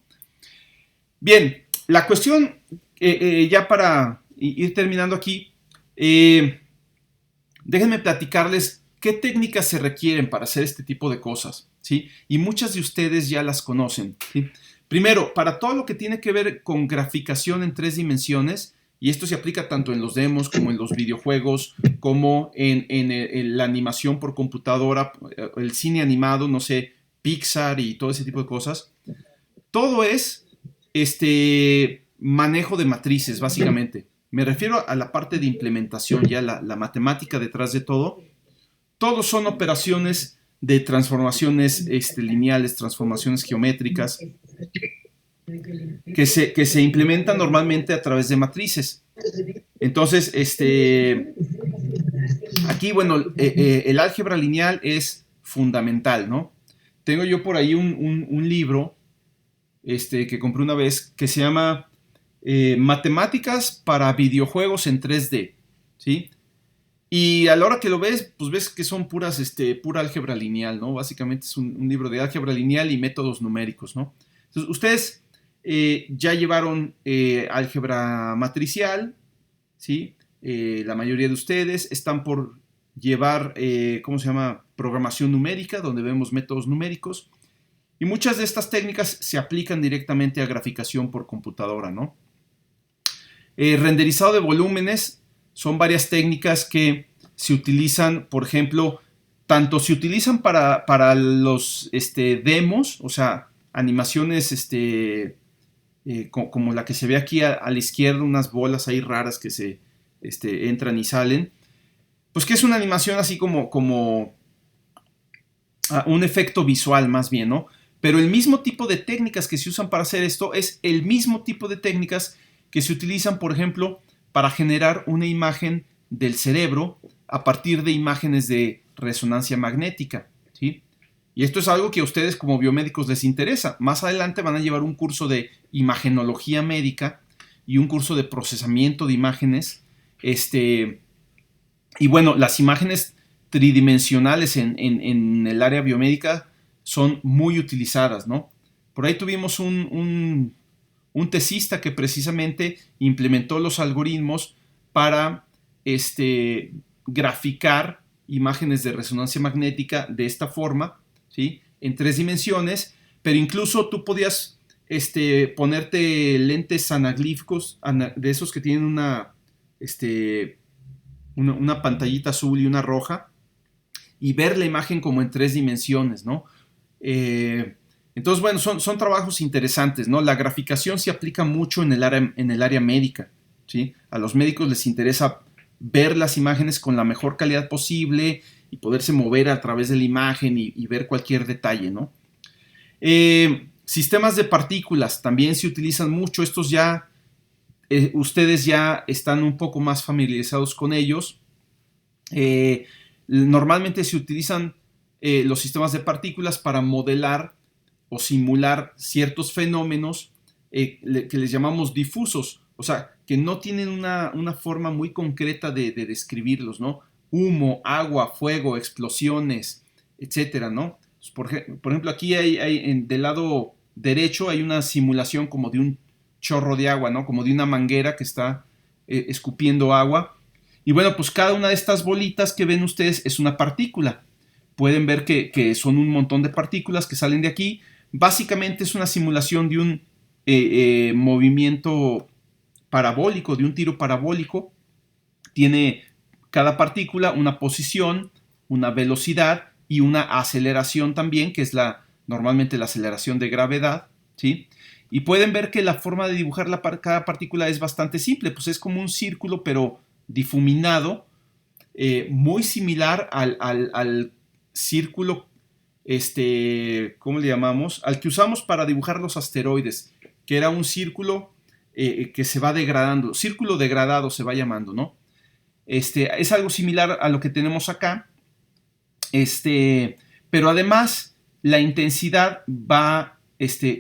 Bien, la cuestión, ya para ir terminando aquí, déjenme platicarles qué técnicas se requieren para hacer este tipo de cosas, ¿sí? Y muchas de ustedes ya las conocen, ¿sí? Primero, para todo lo que tiene que ver con graficación en 3 dimensiones, y esto se aplica tanto en los demos como en los videojuegos, como en la animación por computadora, el cine animado, no sé, Pixar y todo ese tipo de cosas. Todo es manejo de matrices, básicamente. Me refiero a la parte de implementación, ya la matemática detrás de todo. Todos son operaciones de transformaciones lineales, transformaciones geométricas, que se implementan normalmente a través de matrices. Entonces, aquí, bueno, el álgebra lineal es fundamental, ¿no? Tengo yo por ahí un libro que compré una vez que se llama Matemáticas para videojuegos en 3D, ¿sí? Y a la hora que lo ves, pues ves que son pura álgebra lineal, ¿no? Básicamente es un libro de álgebra lineal y métodos numéricos, ¿no? Entonces, ustedes ya llevaron álgebra matricial, ¿sí? La mayoría de ustedes están por llevar, ¿cómo se llama? Programación numérica, donde vemos métodos numéricos. Y muchas de estas técnicas se aplican directamente a graficación por computadora, ¿no? Renderizado de volúmenes son varias técnicas que se utilizan, por ejemplo, tanto se utilizan para los demos, o sea, animaciones como la que se ve aquí a la izquierda, unas bolas ahí raras que se entran y salen, pues que es una animación así como un efecto visual más bien, ¿no? Pero el mismo tipo de técnicas que se usan para hacer esto es el mismo tipo de técnicas que se utilizan, por ejemplo, para generar una imagen del cerebro a partir de imágenes de resonancia magnética, ¿sí? Y esto es algo que a ustedes como biomédicos les interesa. Más adelante van a llevar un curso de imagenología médica y un curso de procesamiento de imágenes. Y bueno, las imágenes tridimensionales en el área biomédica son muy utilizadas, ¿no? Por ahí tuvimos un tesista que precisamente implementó los algoritmos para graficar imágenes de resonancia magnética de esta forma, ¿sí? En 3 dimensiones, pero incluso tú podías ponerte lentes anaglíficos, de esos que tienen una pantallita azul y una roja, y ver la imagen como en 3 dimensiones, ¿no? Entonces, bueno, son trabajos interesantes, ¿no? La graficación se aplica mucho en el área médica, ¿sí? A los médicos les interesa ver las imágenes con la mejor calidad posible y poderse mover a través de la imagen y ver cualquier detalle, ¿no? Sistemas de partículas también se utilizan mucho. Estos ya, ustedes ya están un poco más familiarizados con ellos. Normalmente se utilizan los sistemas de partículas para modelar o simular ciertos fenómenos que les llamamos difusos, o sea, que no tienen una forma muy concreta de describirlos, ¿no? Humo, agua, fuego, explosiones, etcétera, ¿no? Por ejemplo, aquí del lado derecho hay una simulación como de un chorro de agua, ¿no? Como de una manguera que está escupiendo agua. Y bueno, pues cada una de estas bolitas que ven ustedes es una partícula. Pueden ver que son un montón de partículas que salen de aquí. Básicamente es una simulación de un movimiento parabólico, de un tiro parabólico. Tiene cada partícula una posición, una velocidad y una aceleración también, que es normalmente la aceleración de gravedad, ¿sí? Y pueden ver que la forma de dibujar cada partícula es bastante simple, pues es como un círculo pero difuminado, muy similar al círculo, ¿cómo le llamamos? Al que usamos para dibujar los asteroides, que era un círculo que se va degradando, círculo degradado se va llamando, ¿no? Es algo similar a lo que tenemos acá, pero además la intensidad va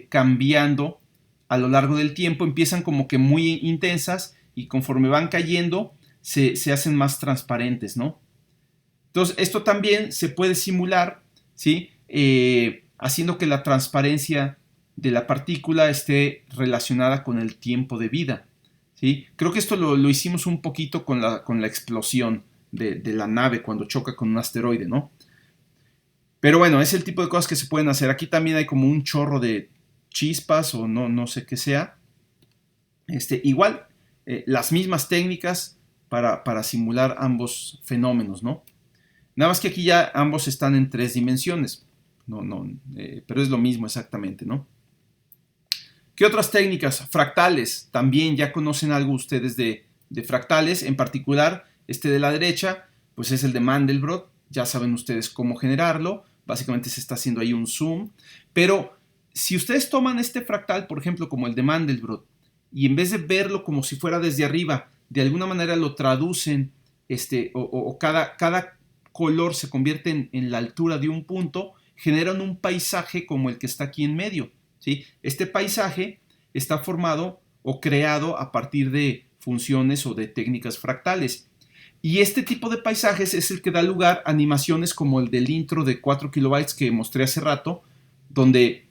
cambiando a lo largo del tiempo, empiezan como que muy intensas y conforme van cayendo se hacen más transparentes, ¿no? Entonces, esto también se puede simular, ¿sí? Haciendo que la transparencia de la partícula esté relacionada con el tiempo de vida, ¿sí? Creo que esto lo hicimos un poquito con la explosión de la nave cuando choca con un asteroide, ¿no? Pero bueno, es el tipo de cosas que se pueden hacer. Aquí también hay como un chorro de chispas o no sé qué sea. Igual, las mismas técnicas para simular ambos fenómenos, ¿no? Nada más que aquí ya ambos están en 3 dimensiones. pero es lo mismo exactamente, ¿no? ¿Qué otras técnicas? Fractales. También ya conocen algo ustedes de fractales. En particular, este de la derecha, pues es el de Mandelbrot. Ya saben ustedes cómo generarlo. Básicamente se está haciendo ahí un zoom. Pero si ustedes toman este fractal, por ejemplo, como el de Mandelbrot, y en vez de verlo como si fuera desde arriba, de alguna manera lo traducen, o cada color se convierte en la altura de un punto, generan un paisaje como el que está aquí en medio. ¿Sí? Este paisaje está formado o creado a partir de funciones o de técnicas fractales. Y este tipo de paisajes es el que da lugar a animaciones como el del intro de 4 kilobytes que mostré hace rato, donde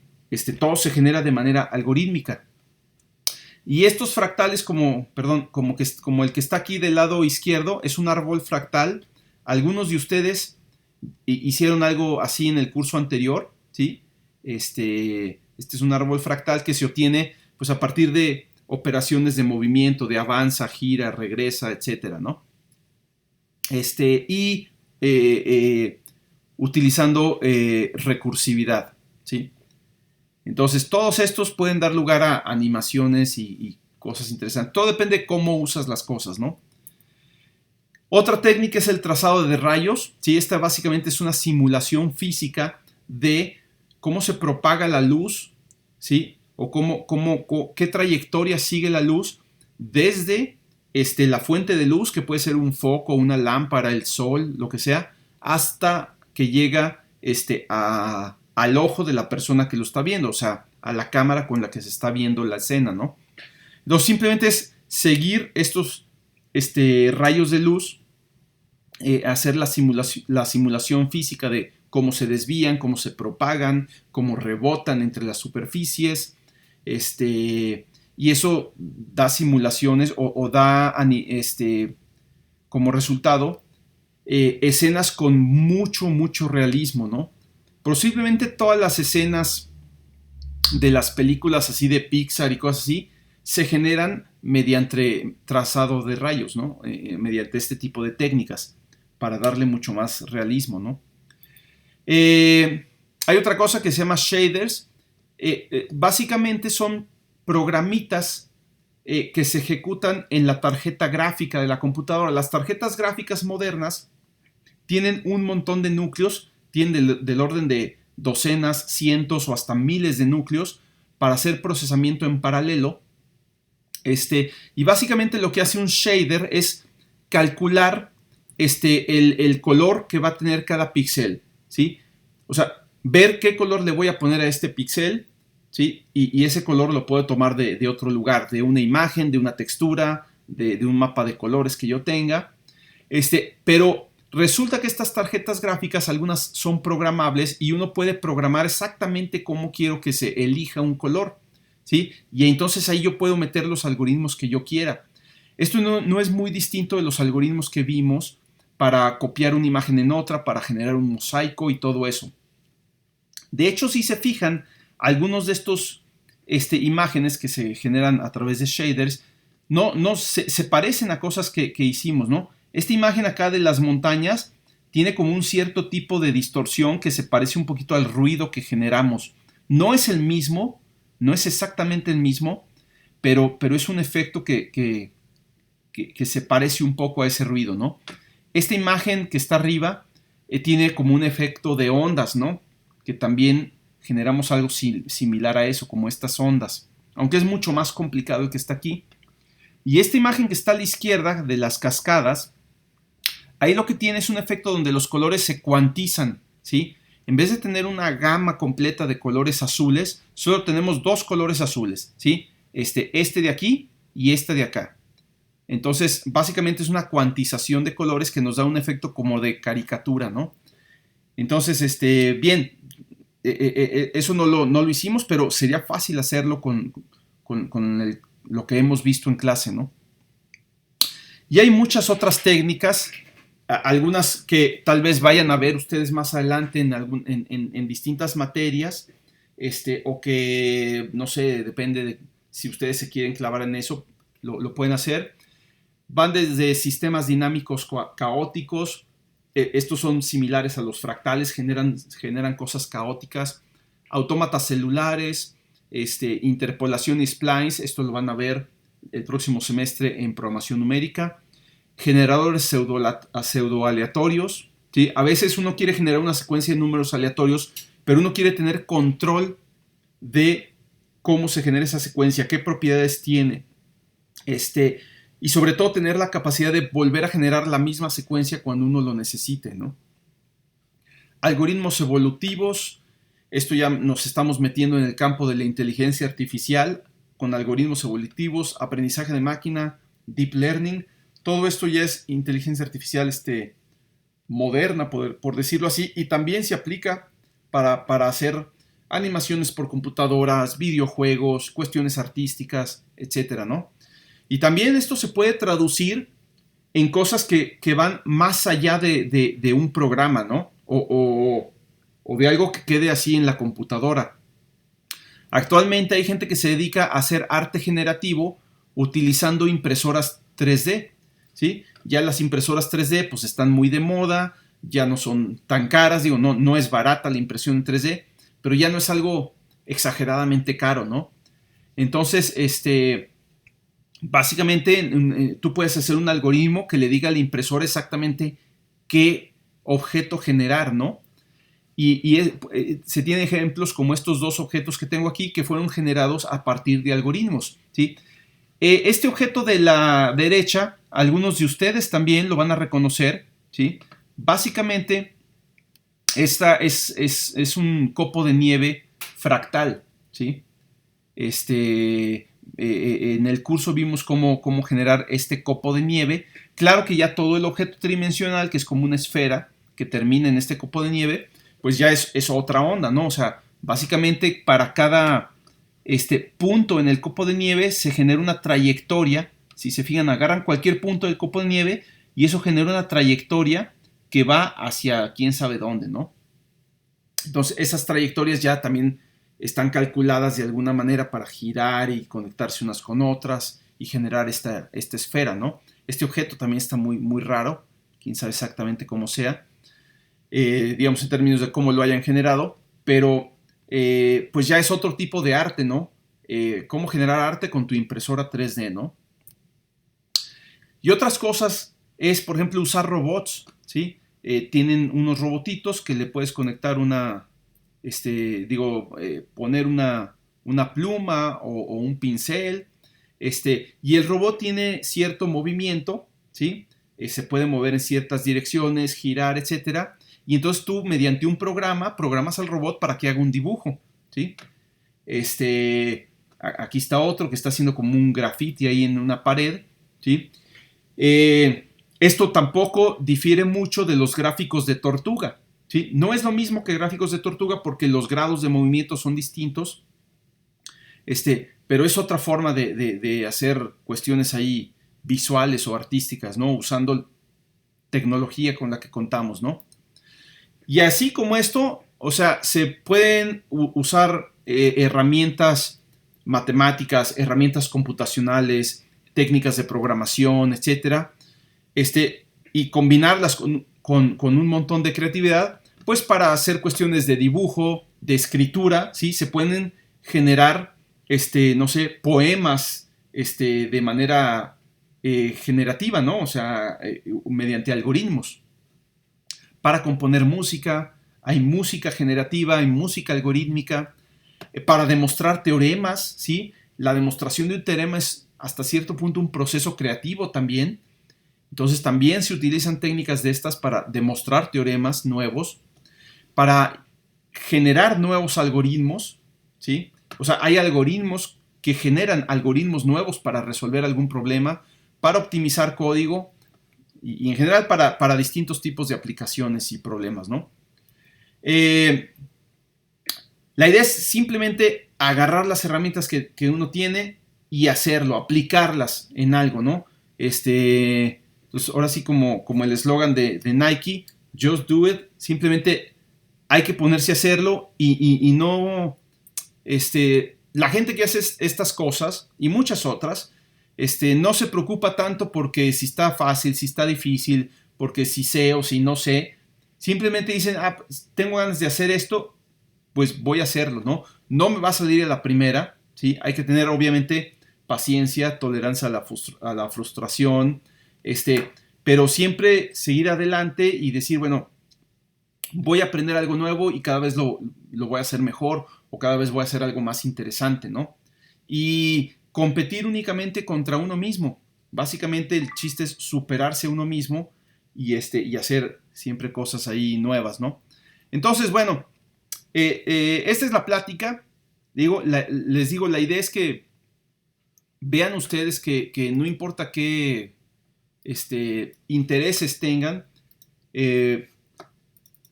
todo se genera de manera algorítmica. Y estos fractales, como el que está aquí del lado izquierdo, es un árbol fractal. Algunos de ustedes hicieron algo así en el curso anterior, ¿sí? Este es un árbol fractal que se obtiene pues, a partir de operaciones de movimiento, de avanza, gira, regresa, etcétera, ¿no? Utilizando recursividad, ¿sí? Entonces, todos estos pueden dar lugar a animaciones y cosas interesantes. Todo depende de cómo usas las cosas, ¿no? Otra técnica es el trazado de rayos, ¿sí? Esta básicamente es una simulación física de cómo se propaga la luz, ¿sí? O qué trayectoria sigue la luz desde la fuente de luz, que puede ser un foco, una lámpara, el sol, lo que sea, hasta que llega al ojo de la persona que lo está viendo, o sea, a la cámara con la que se está viendo la escena, ¿no? Entonces simplemente es seguir estos rayos de luz, hacer la simulación física de cómo se desvían, cómo se propagan, cómo rebotan entre las superficies, y eso da simulaciones o da como resultado escenas con mucho realismo, ¿no? Posiblemente todas las escenas de las películas así de Pixar y cosas así se generan mediante trazado de rayos, ¿no? Mediante este tipo de técnicas para darle mucho más realismo, ¿no? Hay otra cosa que se llama shaders. Básicamente son programitas que se ejecutan en la tarjeta gráfica de la computadora. Las tarjetas gráficas modernas tienen un montón de núcleos, tienen del orden de docenas, cientos o hasta miles de núcleos para hacer procesamiento en paralelo. Y básicamente lo que hace un shader es calcular el color que va a tener cada píxel, ¿sí? O sea, ver qué color le voy a poner a este píxel, ¿sí? Y ese color lo puedo tomar de otro lugar, de una imagen, de una textura, de un mapa de colores que yo tenga. Pero resulta que estas tarjetas gráficas, algunas son programables y uno puede programar exactamente cómo quiero que se elija un color, ¿sí? Y entonces ahí yo puedo meter los algoritmos que yo quiera. Esto no es muy distinto de los algoritmos que vimos para copiar una imagen en otra, para generar un mosaico y todo eso. De hecho, si se fijan, algunos de estos imágenes que se generan a través de shaders se parecen a cosas que hicimos, ¿no? Esta imagen acá de las montañas tiene como un cierto tipo de distorsión que se parece un poquito al ruido que generamos. No es el mismo, no es exactamente el mismo, pero es un efecto que se parece un poco a ese ruido, ¿no? Esta imagen que está arriba tiene como un efecto de ondas, ¿no? Que también generamos algo similar a eso, como estas ondas, aunque es mucho más complicado el que está aquí. Y esta imagen que está a la izquierda de las cascadas, ahí lo que tiene es un efecto donde los colores se cuantizan, ¿sí? En vez de tener una gama completa de colores azules, solo tenemos dos colores azules, ¿sí? Este de aquí y este de acá. Entonces, básicamente es una cuantización de colores que nos da un efecto como de caricatura, ¿no? Entonces, bien, eso no lo hicimos, pero sería fácil hacerlo con lo que hemos visto en clase, ¿no? Y hay muchas otras técnicas, algunas que tal vez vayan a ver ustedes más adelante en distintas materias, o que, no sé, depende de si ustedes se quieren clavar en eso, lo pueden hacer. Van desde sistemas dinámicos caóticos, estos son similares a los fractales, generan cosas caóticas. Autómatas celulares, interpolación y splines, esto lo van a ver el próximo semestre en programación numérica. Generadores pseudo aleatorios, ¿sí? A veces uno quiere generar una secuencia de números aleatorios, pero uno quiere tener control de cómo se genera esa secuencia, qué propiedades tiene, y sobre todo tener la capacidad de volver a generar la misma secuencia cuando uno lo necesite, ¿no? Algoritmos evolutivos, esto ya nos estamos metiendo en el campo de la inteligencia artificial con algoritmos evolutivos, aprendizaje de máquina, deep learning, todo esto ya es inteligencia artificial moderna, por decirlo así, y también se aplica para hacer animaciones por computadoras, videojuegos, cuestiones artísticas, etcétera, ¿no? Y también esto se puede traducir en cosas que van más allá de un programa, ¿no? O de algo que quede así en la computadora. Actualmente hay gente que se dedica a hacer arte generativo utilizando impresoras 3D, ¿sí? Ya las impresoras 3D pues están muy de moda, ya no son tan caras, digo, no es barata la impresión en 3D, pero ya no es algo exageradamente caro, ¿no? Entonces, básicamente tú puedes hacer un algoritmo que le diga a la impresora exactamente qué objeto generar, ¿no? Se tienen ejemplos como estos dos objetos que tengo aquí que fueron generados a partir de algoritmos, ¿sí? Este objeto de la derecha, algunos de ustedes también lo van a reconocer, ¿sí? Básicamente, esta es un copo de nieve fractal, ¿sí? En el curso vimos cómo generar este copo de nieve. Claro que ya todo el objeto tridimensional, que es como una esfera que termina en este copo de nieve, pues ya es otra onda, ¿no? O sea, básicamente para cada punto en el copo de nieve se genera una trayectoria. Si se fijan, agarran cualquier punto del copo de nieve y eso genera una trayectoria que va hacia quién sabe dónde, ¿no? Entonces, esas trayectorias ya también están calculadas de alguna manera para girar y conectarse unas con otras y generar esta esfera, ¿no? Este objeto también está muy, muy raro, quién sabe exactamente cómo sea, digamos en términos de cómo lo hayan generado, pero pues ya es otro tipo de arte, ¿no? Cómo generar arte con tu impresora 3D, ¿no? Y otras cosas es, por ejemplo, usar robots, ¿sí? Tienen unos robotitos que le puedes conectar poner una pluma o un pincel, y el robot tiene cierto movimiento, ¿sí? Se puede mover en ciertas direcciones, girar, etcétera, y entonces tú mediante un programa programas al robot para que haga un dibujo, ¿sí? Aquí está otro que está haciendo como un graffiti ahí en una pared, ¿sí? Esto tampoco difiere mucho de los gráficos de tortuga, ¿sí? No es lo mismo que gráficos de tortuga porque los grados de movimiento son distintos, pero es otra forma de hacer cuestiones ahí visuales o artísticas, ¿no? Usando tecnología con la que contamos, ¿no? Y así como esto, o sea, se pueden usar herramientas matemáticas, herramientas computacionales, técnicas de programación, etcétera, y combinarlas con un montón de creatividad, pues para hacer cuestiones de dibujo, de escritura, ¿sí? Se pueden generar, no sé, poemas, de manera generativa, ¿no? O sea, mediante algoritmos. Para componer música, hay música generativa, hay música algorítmica, para demostrar teoremas, ¿sí? La demostración de un teorema es hasta cierto punto un proceso creativo también. Entonces también se utilizan técnicas de estas para demostrar teoremas nuevos, para generar nuevos algoritmos, ¿sí? O sea, hay algoritmos que generan algoritmos nuevos para resolver algún problema, para optimizar código y en general para distintos tipos de aplicaciones y problemas, ¿no? La idea es simplemente agarrar las herramientas que uno tiene y hacerlo, aplicarlas en algo, ¿no? Pues ahora sí como el eslogan de Nike, just do it, simplemente hay que ponerse a hacerlo y no, la gente que hace estas cosas y muchas otras, no se preocupa tanto porque si está fácil, si está difícil, porque si sé o si no sé. Simplemente dicen, pues, tengo ganas de hacer esto, pues voy a hacerlo, ¿no? No me va a salir a la primera, ¿sí? Hay que tener, obviamente, paciencia, tolerancia a la frustración, pero siempre seguir adelante y decir, bueno, voy a aprender algo nuevo y cada vez lo voy a hacer mejor o cada vez voy a hacer algo más interesante, ¿no? Y competir únicamente contra uno mismo. Básicamente el chiste es superarse a uno mismo y hacer siempre cosas ahí nuevas, ¿no? Entonces, bueno, esta es la plática. Les digo, la idea es que vean ustedes que no importa qué intereses tengan,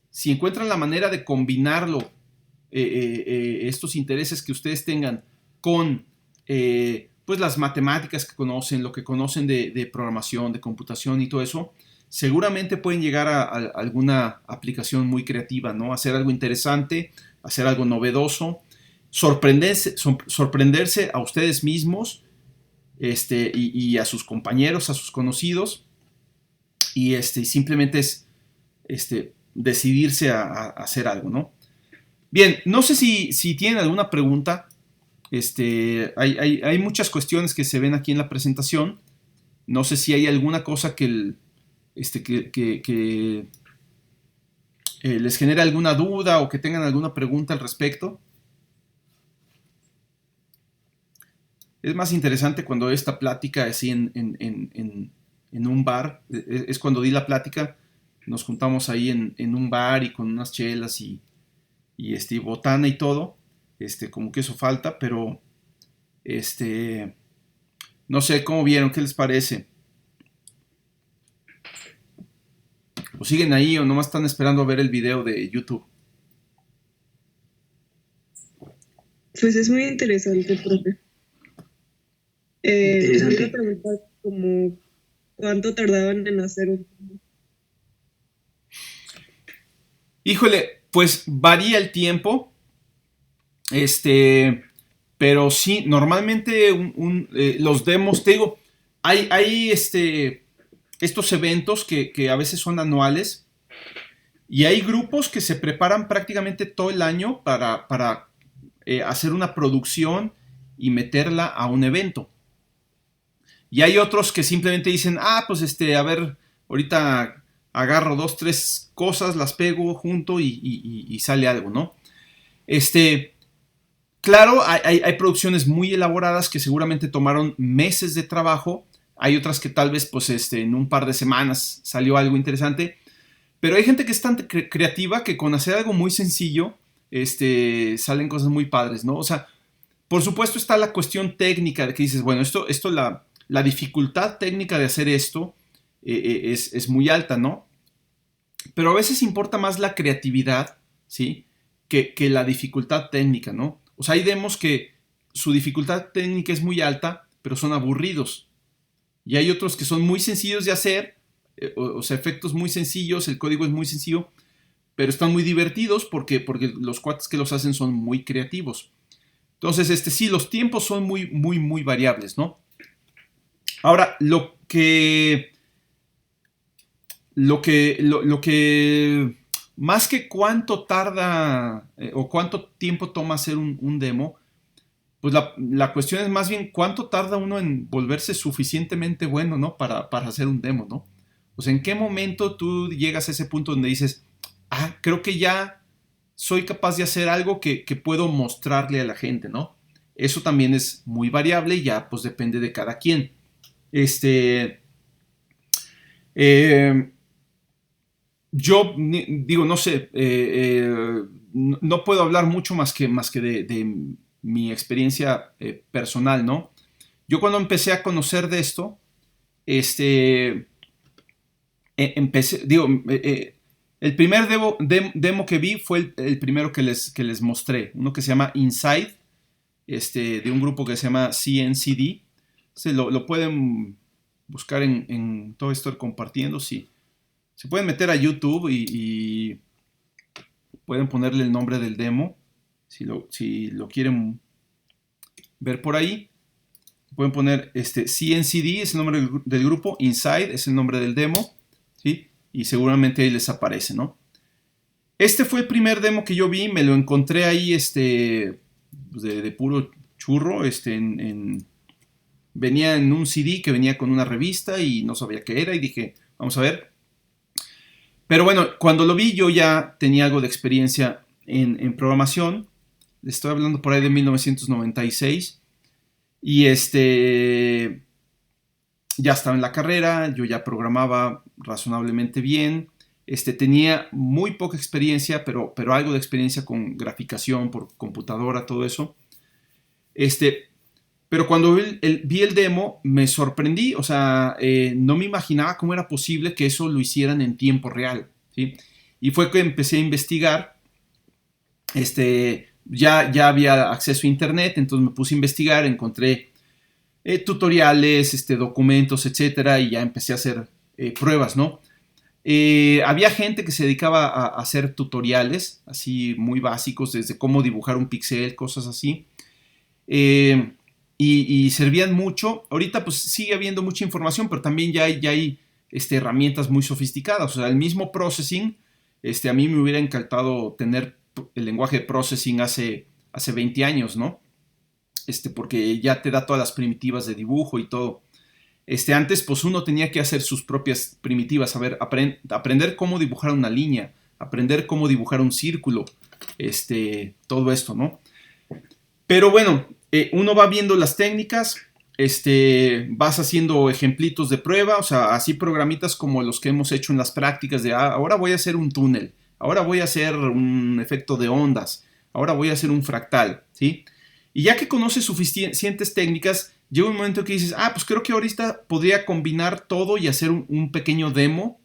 si encuentran la manera de combinarlo, estos intereses que ustedes tengan con pues las matemáticas que conocen, lo que conocen de programación, de computación y todo eso, seguramente pueden llegar a alguna aplicación muy creativa, ¿no? Hacer algo interesante, hacer algo novedoso, sorprenderse a ustedes mismos y a sus compañeros, a sus conocidos, y simplemente es decidirse a hacer algo, ¿no? Bien, no sé si tienen alguna pregunta. Hay muchas cuestiones que se ven aquí en la presentación. No sé si hay alguna cosa que les genere alguna duda o que tengan alguna pregunta al respecto. Es más interesante cuando esta plática así en un bar. Es cuando di la plática. Nos juntamos ahí en un bar y con unas chelas y botana y todo. Como que eso falta, pero no sé cómo vieron, qué les parece. ¿O siguen ahí o nomás están esperando a ver el video de YouTube? Pues es muy interesante, profe. Me iba a preguntar como cuánto tardaban en hacer un... Híjole, pues varía el tiempo. Pero sí, normalmente los demos, te digo, hay estos eventos que a veces son anuales y hay grupos que se preparan prácticamente todo el año para hacer una producción y meterla a un evento. Y hay otros que simplemente dicen, pues a ver, ahorita agarro 2, 3 cosas, las pego junto y sale algo, ¿no? Claro, hay producciones muy elaboradas que seguramente tomaron meses de trabajo. Hay otras que tal vez pues, en un par de semanas salió algo interesante. Pero hay gente que es tan creativa que con hacer algo muy sencillo salen cosas muy padres, ¿no? O sea, por supuesto está la cuestión técnica de que dices, bueno, la dificultad técnica de hacer esto es muy alta, ¿no? Pero a veces importa más la creatividad, ¿sí? Que la dificultad técnica, ¿no? O sea, hay demos que su dificultad técnica es muy alta, pero son aburridos. Y hay otros que son muy sencillos de hacer, o sea, efectos muy sencillos, el código es muy sencillo, pero están muy divertidos porque los cuates que los hacen son muy creativos. Entonces, sí, los tiempos son muy, muy, muy variables, ¿no? Ahora, lo que más que cuánto tarda o cuánto tiempo toma hacer un demo, pues la cuestión es más bien cuánto tarda uno en volverse suficientemente bueno, ¿no? Para hacer un demo, ¿no? O sea, ¿en qué momento tú llegas a ese punto donde dices, creo que ya soy capaz de hacer algo que puedo mostrarle a la gente, ¿no? Eso también es muy variable y ya pues depende de cada quien. Yo digo, no sé, no puedo hablar mucho más que de mi experiencia personal, ¿no? Yo cuando empecé a conocer de esto, empecé, digo, el primer demo que vi fue el primero que les mostré, uno que se llama Inside, de un grupo que se llama CNCD. Lo pueden buscar en todo esto compartiendo, sí. Se pueden meter a YouTube y pueden ponerle el nombre del demo. Si lo quieren ver por ahí, pueden poner CNCD, es el nombre del grupo. Inside es el nombre del demo, ¿sí? y seguramente ahí les aparece, ¿no? Este fue el primer demo que yo vi, me lo encontré ahí de puro churro, venía en un CD que venía con una revista y no sabía qué era y dije, vamos a ver. Pero bueno, cuando lo vi yo ya tenía algo de experiencia en programación. Estoy hablando por ahí de 1996 y ya estaba en la carrera, yo ya programaba razonablemente bien. Tenía muy poca experiencia, pero algo de experiencia con graficación por computadora, todo eso. Pero cuando vi el demo me sorprendí, o sea, no me imaginaba cómo era posible que eso lo hicieran en tiempo real, ¿sí? Y fue que empecé a investigar, ya había acceso a internet, entonces me puse a investigar, encontré tutoriales, documentos, etcétera, y ya empecé a hacer pruebas, ¿no? Había gente que se dedicaba a hacer tutoriales, así muy básicos, desde cómo dibujar un pixel, cosas así. Y servían mucho. Ahorita pues sigue habiendo mucha información, pero también ya hay herramientas muy sofisticadas. O sea, el mismo processing, a mí me hubiera encantado tener el lenguaje de processing hace 20 años, ¿no? Porque ya te da todas las primitivas de dibujo y todo. Antes pues uno tenía que hacer sus propias primitivas, aprender cómo dibujar una línea, aprender cómo dibujar un círculo, todo esto, ¿no? Pero bueno, uno va viendo las técnicas, vas haciendo ejemplitos de prueba, o sea, así programitas como los que hemos hecho en las prácticas de ahora voy a hacer un túnel, ahora voy a hacer un efecto de ondas, ahora voy a hacer un fractal, ¿sí? Y ya que conoces suficientes técnicas, llega un momento que dices, pues creo que ahorita podría combinar todo y hacer un pequeño demo,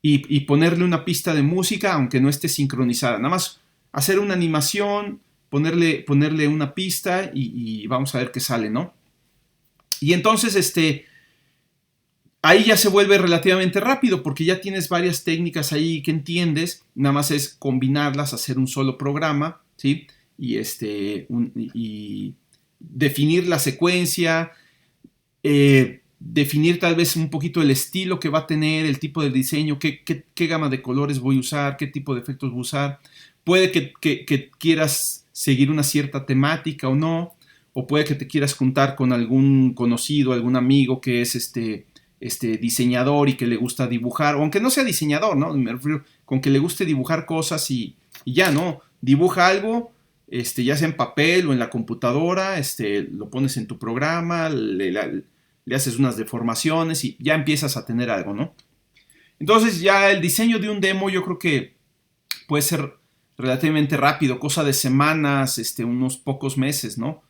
y ponerle una pista de música, aunque no esté sincronizada. Nada más hacer una animación, ponerle una pista y vamos a ver qué sale, ¿no? Y entonces, ahí ya se vuelve relativamente rápido porque ya tienes varias técnicas ahí que entiendes, nada más es combinarlas, hacer un solo programa, ¿sí? Y definir la secuencia, definir tal vez un poquito el estilo que va a tener, el tipo de diseño, qué gama de colores voy a usar, qué tipo de efectos voy a usar. Puede que quieras seguir una cierta temática o no, o puede que te quieras juntar con algún conocido, algún amigo que es diseñador y que le gusta dibujar, o aunque no sea diseñador, ¿no? Me refiero con que le guste dibujar cosas y ya, ¿no? Dibuja algo, ya sea en papel o en la computadora, lo pones en tu programa, le haces unas deformaciones y ya empiezas a tener algo, ¿no? Entonces ya el diseño de un demo yo creo que puede ser relativamente rápido, cosa de semanas, unos pocos meses, ¿no?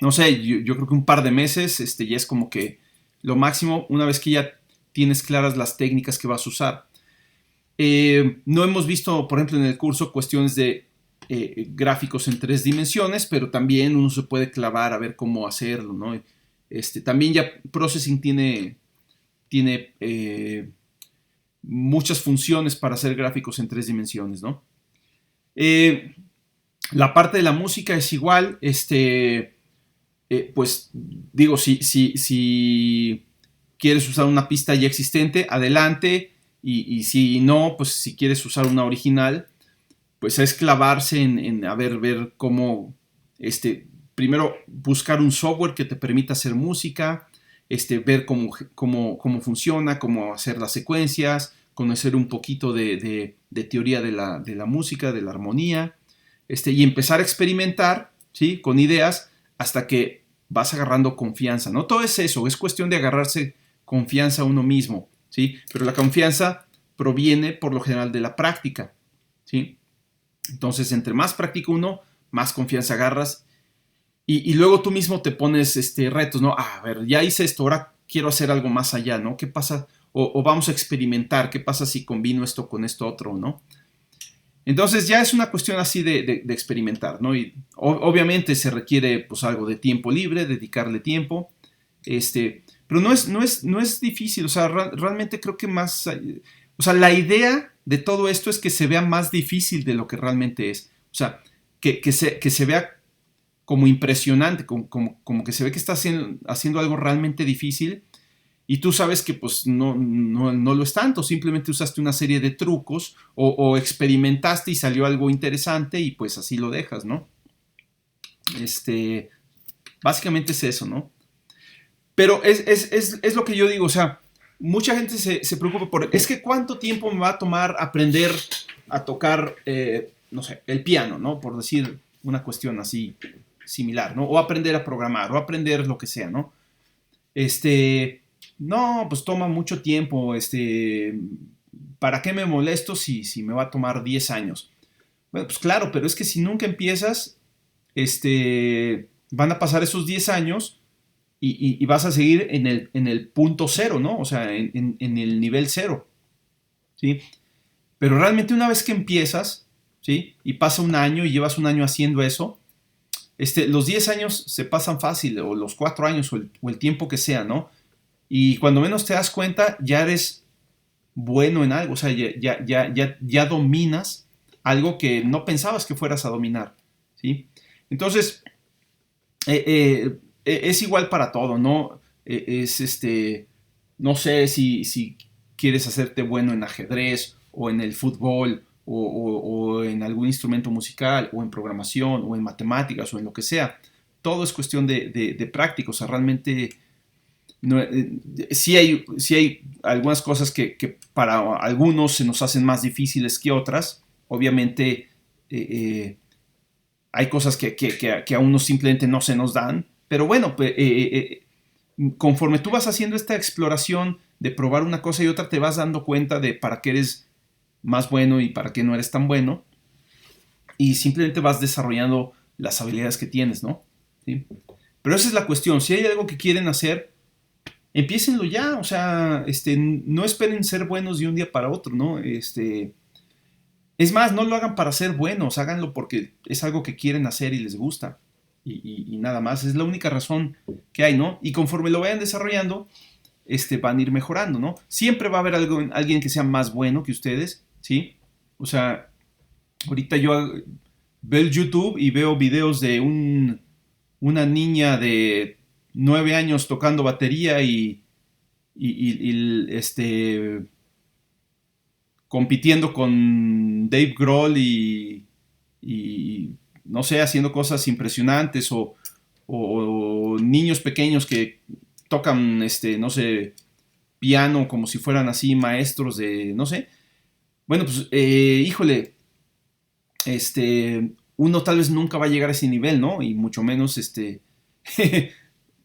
No sé, yo creo que un par de meses, ya es como que lo máximo, una vez que ya tienes claras las técnicas que vas a usar. No hemos visto, por ejemplo, en el curso cuestiones de gráficos en 3 dimensiones, pero también uno se puede clavar a ver cómo hacerlo, ¿no? También ya Processing tiene muchas funciones para hacer gráficos en 3 dimensiones, ¿no? La parte de la música es igual, pues digo, si quieres usar una pista ya existente, adelante, y si no, pues si quieres usar una original, pues es clavarse en ver cómo, primero buscar un software que te permita hacer música, ver cómo funciona, cómo hacer las secuencias, conocer un poquito de teoría de la música, de la armonía, y empezar a experimentar, ¿sí? Con ideas hasta que vas agarrando confianza, ¿no? Todo es eso, es cuestión de agarrarse confianza a uno mismo, ¿sí? Pero la confianza proviene por lo general de la práctica, ¿sí? Entonces, entre más practica uno, más confianza agarras y luego tú mismo te pones retos, ¿no? A ver, ya hice esto, ahora quiero hacer algo más allá, ¿no? ¿Qué pasa? O vamos a experimentar, ¿qué pasa si combino esto con esto otro, ¿no? Entonces ya es una cuestión así de experimentar, ¿no? Y obviamente se requiere pues algo de tiempo libre, dedicarle tiempo, pero no es difícil, o sea, realmente creo que más, o sea, la idea de todo esto es que se vea más difícil de lo que realmente es, o sea, que se vea como impresionante, como que se ve que está haciendo algo realmente difícil, y tú sabes que pues no lo es tanto, simplemente usaste una serie de trucos o experimentaste y salió algo interesante y pues así lo dejas, ¿no? Básicamente es eso, ¿no? Pero es lo que yo digo, o sea, mucha gente se preocupa por, es que cuánto tiempo me va a tomar aprender a tocar, no sé, el piano, ¿no? Por decir una cuestión así similar, ¿no? O aprender a programar, o aprender lo que sea, ¿no? No, pues toma mucho tiempo, ¿para qué me molesto si me va a tomar 10 años? Bueno, pues claro, pero es que si nunca empiezas, van a pasar esos 10 años y vas a seguir en el punto cero, ¿no? O sea, en el nivel cero, ¿sí? Pero realmente una vez que empiezas, ¿sí? Y pasa un año y llevas un año haciendo eso, los 10 años se pasan fácil, o los 4 años, o el tiempo que sea, ¿no? Y cuando menos te das cuenta, ya eres bueno en algo, o sea, ya dominas algo que no pensabas que fueras a dominar, ¿sí? Entonces, es igual para todo, ¿no? No sé si quieres hacerte bueno en ajedrez o en el fútbol o en algún instrumento musical o en programación o en matemáticas o en lo que sea. Todo es cuestión de práctica, o sea, realmente no, sí hay algunas cosas que para algunos se nos hacen más difíciles que otras. Obviamente hay cosas que a unos simplemente no se nos dan, pero bueno, conforme tú vas haciendo esta exploración de probar una cosa y otra, te vas dando cuenta de para qué eres más bueno y para qué no eres tan bueno, y simplemente vas desarrollando las habilidades que tienes, ¿no? ¿Sí? Pero esa es la cuestión. Si hay algo que quieren hacer, empiécenlo ya, o sea, no esperen ser buenos de un día para otro, ¿no? Es más, no lo hagan para ser buenos, háganlo porque es algo que quieren hacer y les gusta. Y nada más, es la única razón que hay, ¿no? Y conforme lo vayan desarrollando, van a ir mejorando, ¿no? Siempre va a haber alguien que sea más bueno que ustedes, ¿sí? O sea, ahorita yo veo el YouTube y veo videos de una niña de 9 años tocando batería y compitiendo con Dave Grohl y no sé, haciendo cosas impresionantes o niños pequeños que tocan, no sé, piano como si fueran así maestros de, no sé. Bueno, pues, híjole, uno tal vez nunca va a llegar a ese nivel, ¿no? Y mucho menos,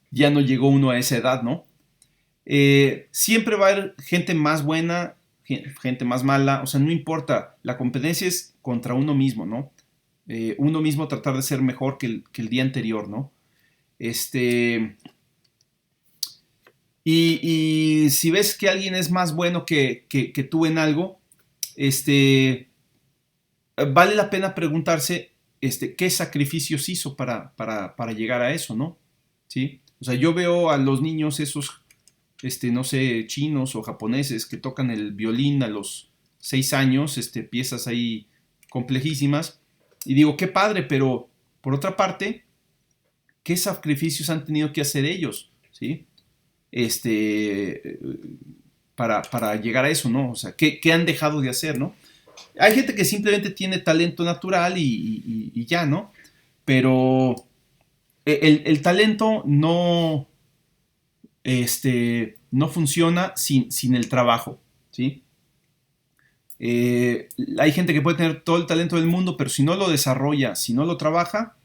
ya no llegó uno a esa edad, ¿no? Siempre va a haber gente más buena, gente más mala, o sea, no importa, la competencia es contra uno mismo, ¿no? Uno mismo tratar de ser mejor que el día anterior, ¿no? Y si ves que alguien es más bueno que tú en algo, vale la pena preguntarse qué sacrificios hizo para llegar a eso, ¿no? ¿Sí? O sea, yo veo a los niños esos, no sé, chinos o japoneses que tocan el violín a los 6 años, piezas ahí complejísimas, y digo, qué padre, pero por otra parte, ¿qué sacrificios han tenido que hacer ellos? ¿Sí? Para llegar a eso, ¿no? O sea, ¿qué han dejado de hacer, ¿no? Hay gente que simplemente tiene talento natural y ya, ¿no? Pero el talento no funciona sin el trabajo, ¿sí? Hay gente que puede tener todo el talento del mundo, pero si no lo desarrolla, si no lo trabaja,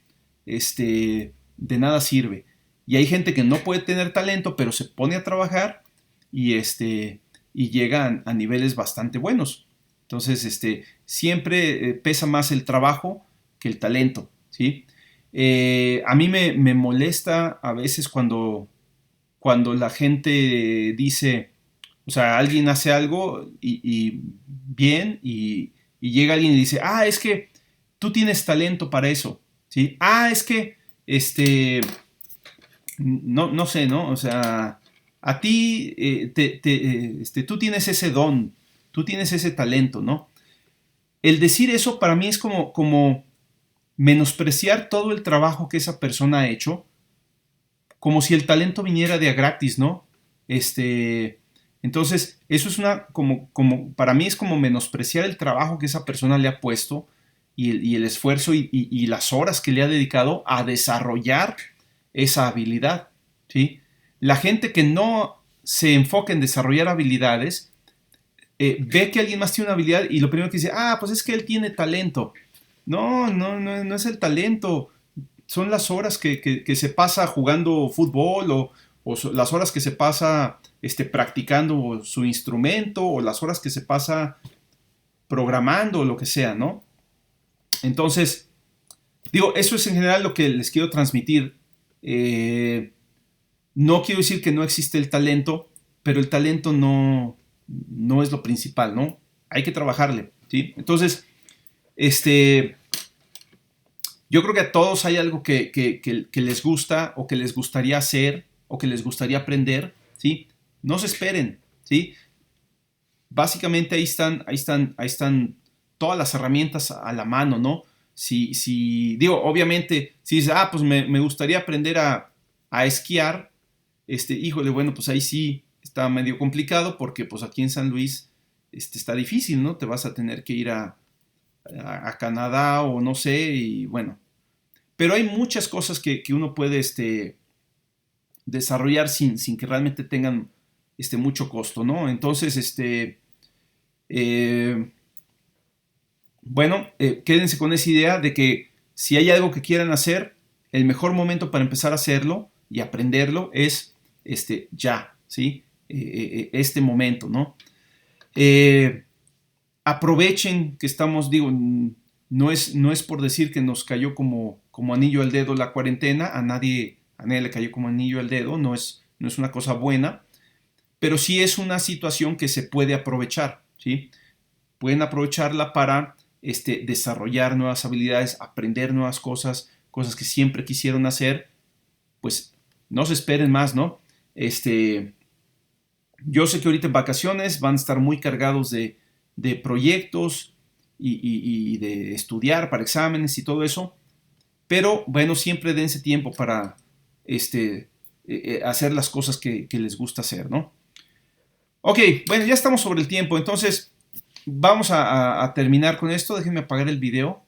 de nada sirve. Y hay gente que no puede tener talento, pero se pone a trabajar y llega a niveles bastante buenos. Entonces, siempre pesa más el trabajo que el talento, ¿sí? A mí me molesta a veces cuando la gente dice, o sea, alguien hace algo y bien y llega alguien y dice, es que tú tienes talento para eso, ¿sí? Es que, no sé, ¿no? O sea, a ti, tú tienes ese don, tú tienes ese talento, ¿no? El decir eso para mí es como menospreciar todo el trabajo que esa persona ha hecho, como si el talento viniera de a gratis, ¿no? Entonces, eso es para mí es como menospreciar el trabajo que esa persona le ha puesto y el esfuerzo y las horas que le ha dedicado a desarrollar esa habilidad, ¿sí? La gente que no se enfoca en desarrollar habilidades, ve que alguien más tiene una habilidad y lo primero que dice, pues es que él tiene talento. No es el talento, son las horas que se pasa jugando fútbol o las horas que se pasa practicando su instrumento o las horas que se pasa programando o lo que sea, ¿no? Entonces, digo, eso es en general lo que les quiero transmitir. No quiero decir que no existe el talento, pero el talento no es lo principal, ¿no? Hay que trabajarle, ¿sí? Entonces, yo creo que a todos hay algo que les gusta o que les gustaría hacer o que les gustaría aprender, ¿sí? No se esperen, ¿sí? Básicamente ahí están todas las herramientas a la mano, ¿no? Digo, obviamente, si dices, pues me gustaría aprender a esquiar, híjole, bueno, pues ahí sí está medio complicado porque pues aquí en San Luis está difícil, ¿no? Te vas a tener que ir a Canadá o no sé, y bueno. Pero hay muchas cosas que uno puede desarrollar sin que realmente tengan mucho costo, ¿no? Entonces, bueno, quédense con esa idea de que si hay algo que quieran hacer, el mejor momento para empezar a hacerlo y aprenderlo es ya, ¿sí? Este momento, ¿no? Aprovechen que estamos, digo, no es por decir que nos cayó como anillo al dedo la cuarentena, a nadie le cayó como anillo al dedo, no es una cosa buena, pero sí es una situación que se puede aprovechar, ¿sí? Pueden aprovecharla para desarrollar nuevas habilidades, aprender nuevas cosas que siempre quisieron hacer, pues no se esperen más, ¿no? Yo sé que ahorita en vacaciones van a estar muy cargados de proyectos y de estudiar para exámenes y todo eso, pero bueno, siempre dense tiempo para hacer las cosas que les gusta hacer, ¿no? Ok, bueno, ya estamos sobre el tiempo, entonces vamos a terminar con esto. Déjenme apagar el video.